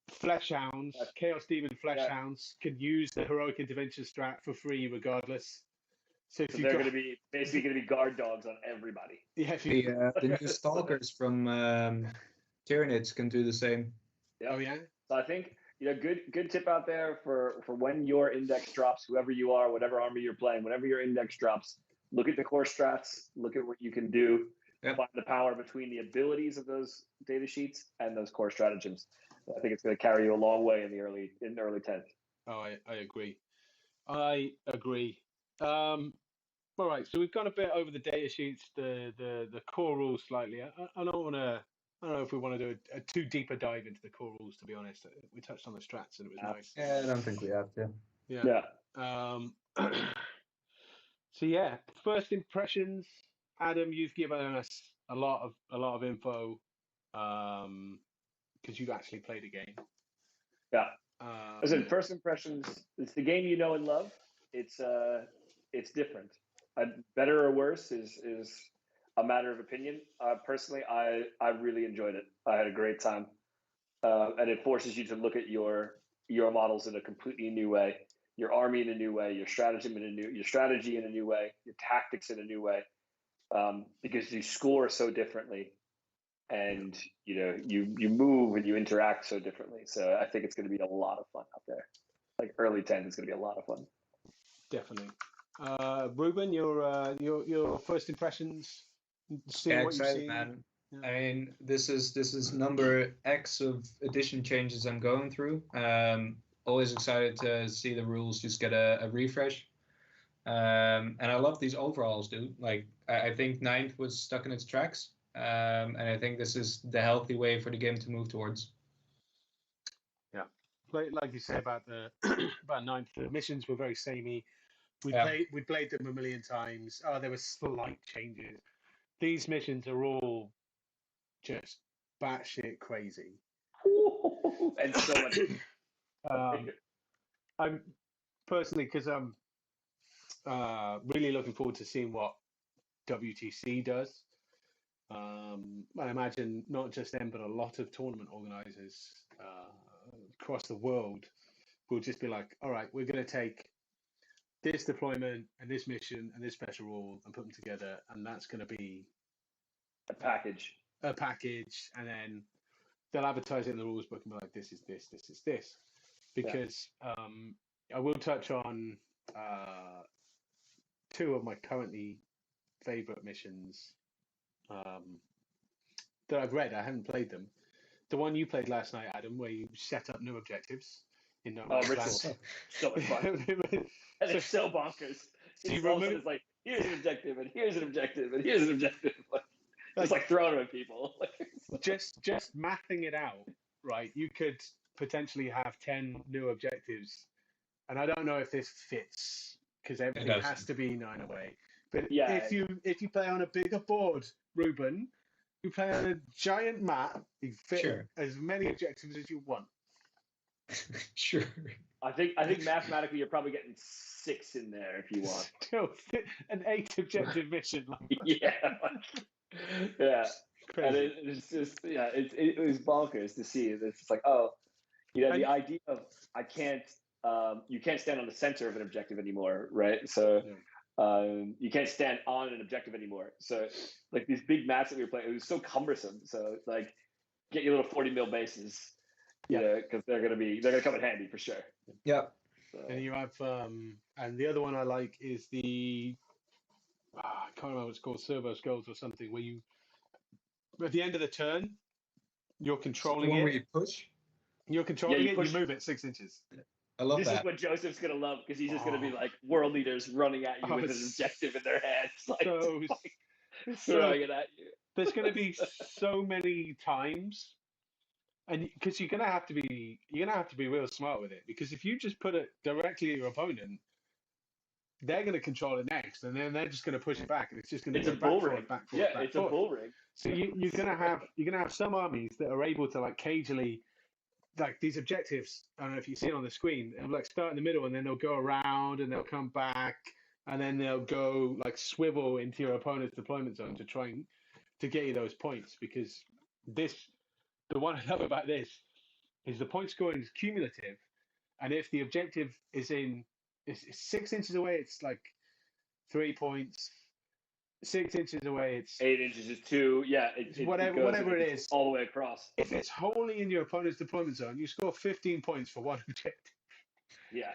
Flesh Hounds, Chaos Demon Flesh Hounds can use the heroic intervention strat for free regardless. So they're going to be basically going to be guard dogs on everybody. Yeah. The new Stalkers from Tyranids can do the same. Yeah. Oh yeah. So I think good tip out there for when your index drops, whoever you are, whatever army you're playing, whenever your index drops, look at the core strats, look at what you can do, find the power between the abilities of those data sheets and those core stratagems. I think it's going to carry you a long way in the early 10th. Oh, I agree. I agree. All right, so we've gone a bit over the data sheets, the core rules slightly. I don't know if we want to do a too deep a dive into the core rules, to be honest. We touched on the strats and it was nice. Yeah, I don't think we have to. Yeah. So yeah, first impressions. Adam, you've given us a lot of info because you've actually played a game. Yeah. As in first impressions, it's the game you know and love. It's different. Better or worse is a matter of opinion. Personally, I really enjoyed it. I had a great time, and it forces you to look at your models in a completely new way, your army in a new way, your strategy in a new way, your tactics in a new way, because you score so differently, and you move and you interact so differently. So I think it's going to be a lot of fun out there. Like early 10 is going to be a lot of fun. Definitely. Ruben, your first impressions. Seeing what excited, you've seen. man. Yeah. I mean, this is number X of edition changes I'm going through. Always excited to see the rules just get a refresh. And I love these overhauls, dude. Like, I think 9th was stuck in its tracks. And I think this is the healthy way for the game to move towards. Yeah. Like you said about about 9th, the missions were very samey. We played them a million times. There were slight changes. These missions are all just batshit crazy. And so much. I'm personally, because I'm really looking forward to seeing what WTC does. I imagine not just them, but a lot of tournament organizers across the world will just be like, all right, we're going to take this deployment and this mission and this special rule and put them together, and that's going to be a package. And then they'll advertise it in the rules book and be like, this is this, this is this. Because I will touch on two of my currently favorite missions that I've read. I haven't played them. The one you played last night, Adam, where you set up new objectives in No Man's Land. So much fun. And it's so bonkers. It's like, here's an objective, and here's an objective, and here's an objective. It's like throwing them at people. just mapping it out, right? You could potentially have 10 new objectives, and I don't know if this fits because everything has to be 9 away. But if you play on a bigger board, Ruben, you play on a giant map, you fit as many objectives as you want. Sure. I think mathematically you're probably getting 6 in there if you want. Still, an 8 objective mission. Yeah. And it's just it was bonkers to see. It's just like, the idea of you can't stand on the center of an objective anymore, right? So you can't stand on an objective anymore. So like these big maps that we were playing, it was so cumbersome. So like get your little 40 mil bases, because they're gonna come in handy for sure. Yeah. So. And you have and the other one I like is the I can't remember what it's called, servo skulls or something, where you at the end of the turn you're controlling the one it. Where you push. You're controlling it. You move it 6 inches. I love this that. This is what Joseph's gonna love because he's just gonna be like world leaders running at you with an objective in their hands, throwing it at you. There's gonna be so many times, and because you're gonna have to be real smart with it. Because if you just put it directly at your opponent, they're gonna control it next, and then they're just gonna push it back, and it's just gonna go back forward. It's a bull ring. So you're gonna have some armies that are able to like cagily. Like these objectives, I don't know if you see it on the screen, they'll like start in the middle and then they'll go around and they'll come back and then they'll go like swivel into your opponent's deployment zone to try to get you those points. Because the one I love about this is the point scoring is cumulative, and if the objective is 6 inches away, it's like 3 points. 6 inches away, it's 8 inches is 2. Yeah, whatever it is, all the way across. If it's wholly in your opponent's deployment zone, you score 15 points for one objective. Yeah,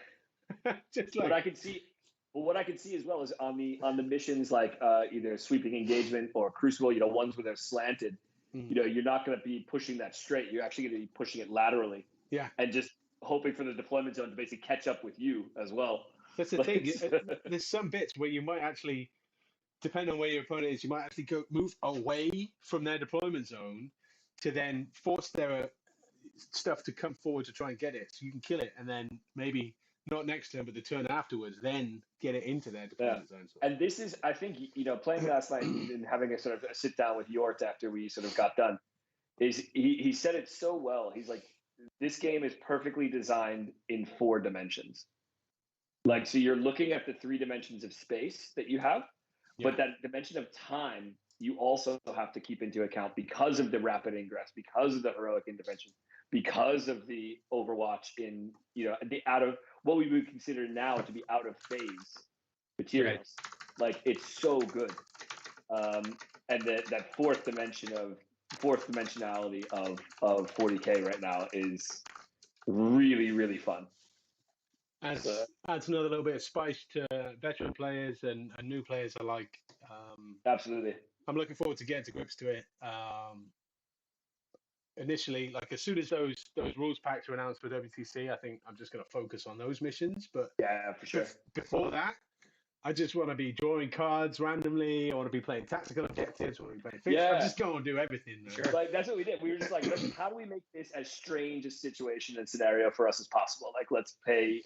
just like what I can see. Well, what I can see as well is on the missions like either sweeping engagement or crucible. Ones where they're slanted. You're not going to be pushing that straight. You're actually going to be pushing it laterally. Yeah, and just hoping for the deployment zone to basically catch up with you as well. That's the thing. There's some bits where you might actually. Depending on where your opponent is, you might actually move away from their deployment zone to then force their stuff to come forward to try and get it. So you can kill it, and then maybe not next turn, but the turn afterwards, then get it into their deployment zone. And this is, I think, playing last night and having a sort of a sit down with Yort after we sort of got done, is he said it so well. He's like, this game is perfectly designed in 4 dimensions. Like, so you're looking at the 3 dimensions of space that you have. Yeah. But that dimension of time, you also have to keep into account because of the rapid ingress, because of the heroic intervention, because of the Overwatch in, the out of what we would consider now to be out of phase materials. Right. Like, it's so good. And that fourth dimensionality of 40K right now is really, really fun. Adds another little bit of spice to veteran players and new players alike. Absolutely. I'm looking forward to getting to grips to it. Initially, like as soon as those rules packs are announced for WTC, I think I'm just going to focus on those missions. But yeah, for sure. Before that, I just want to be drawing cards randomly. I want to be playing tactical objectives. I want to be playing fixed. Yeah. I'm just going to do everything. Sure. Like that's what we did. We were just like, how do we make this as strange a situation and scenario for us as possible? Like, let's play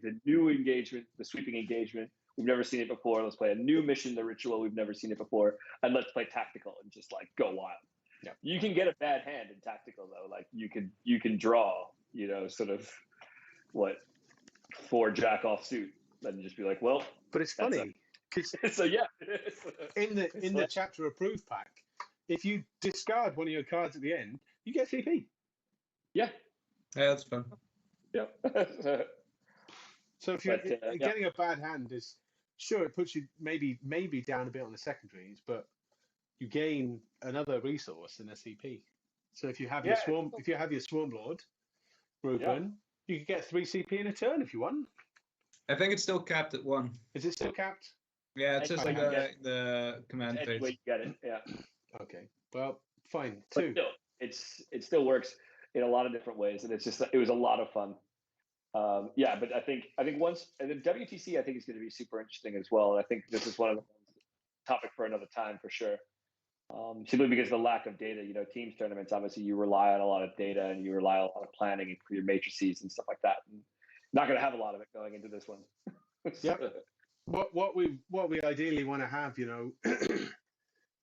the new engagement, the sweeping engagement. We've never seen it before. Let's play a new mission, the ritual. We've never seen it before, and let's play tactical and just like go wild. Yeah. You can get a bad hand in tactical though. Like you can draw, sort of 4 jack offsuit, and just be like, well. But it's funny because So yeah. in the chapter approved pack, if you discard one of your cards at the end, you get CP. Yeah. Yeah, that's fun. Yeah. So if you're getting a bad hand, is sure it puts you maybe down a bit on the secondaries, but you gain another resource in a CP. So if you have your swarm lord, Ruben, you could get 3 CP in a turn if you want. I think it's still capped at 1. Is it still capped? Yeah, it's just like the command phase. You get it. Yeah. Okay. Well, fine. But 2. Still, it still works in a lot of different ways, and it was a lot of fun. But I think once, and the WTC I think is going to be super interesting as well. And I think this is one of the topic for another time for sure. Simply because of the lack of data, teams tournaments, obviously you rely on a lot of data and you rely on a lot of planning for your matrices and stuff like that. And not going to have a lot of it going into this one. Yeah. What we ideally want to have,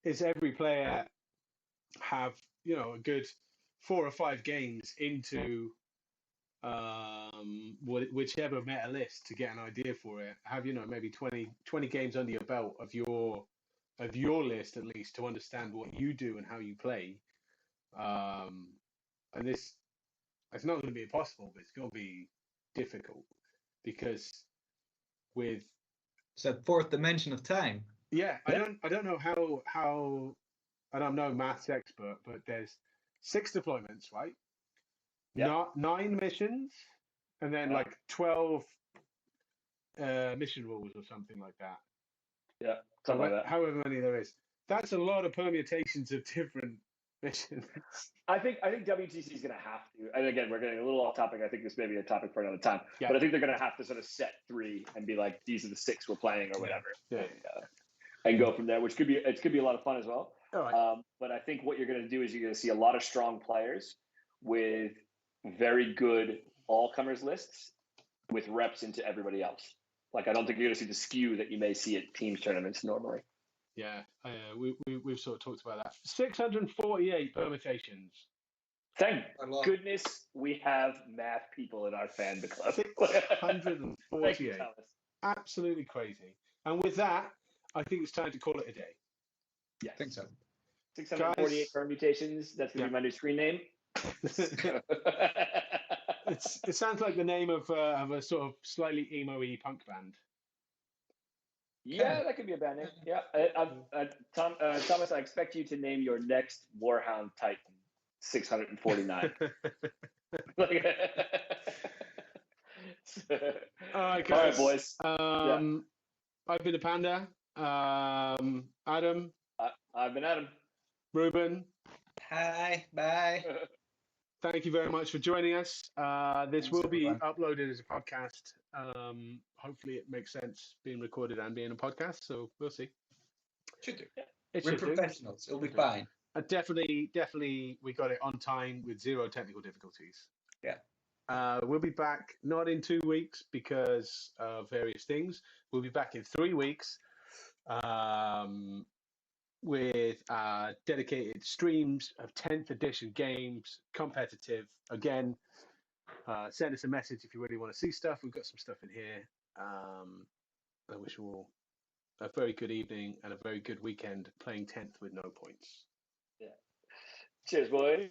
is every player have, a good 4 or 5 games into whichever meta list to get an idea for it. Have maybe 20 games under your belt of your list at least to understand what you do and how you play. And it's not going to be impossible, but it's going to be difficult because with it's that 4th dimension of time. Yeah, I don't know how and I'm no maths expert, but there's 6 deployments, right? Yeah. 9 missions, and then 12 mission rules or something like that. Yeah, something like that. However many there is. That's a lot of permutations of different missions. I think WTC is going to have to, and again, we're getting a little off topic. I think this may be a topic for another time. Yeah. But I think they're going to have to sort of set 3 and be like, these are the 6 we're playing or whatever. Yeah. And go from there, which could be a lot of fun as well. All right. But I think what you're going to do is you're going to see a lot of strong players with very good all-comers lists with reps into everybody else. Like, I don't think you're going to see the skew that you may see at teams tournaments normally. Yeah, we've sort of talked about that. 648 permutations. Thank goodness we have math people in our fan club. 648. Absolutely crazy. And with that, I think it's time to call it a day. Yeah, I think so. 648 permutations. That's going to be my new screen name. It sounds like the name of a sort of slightly emo-y punk band. Yeah, that could be a band name. Yeah, Thomas, I expect you to name your next Warhound Titan 649. All right, guys. All right, boys. I've been a Panda. Adam. I've been Adam. Ruben. Hi. Bye. Thank you very much for joining us. This will be uploaded as a podcast. Hopefully it makes sense being recorded and being a podcast, so we'll see. Should do. We're professionals. It'll be fine. Definitely we got it on time with 0 technical difficulties. Yeah. We'll be back not in 2 weeks because of various things. We'll be back in 3 weeks with dedicated streams of 10th edition games, competitive. Again, send us a message if you really want to see stuff. We've got some stuff in here. I wish you all a very good evening and a very good weekend playing 10th with no points. Yeah. Cheers, boys.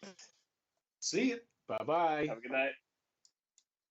See you. Bye-bye. Have a good night.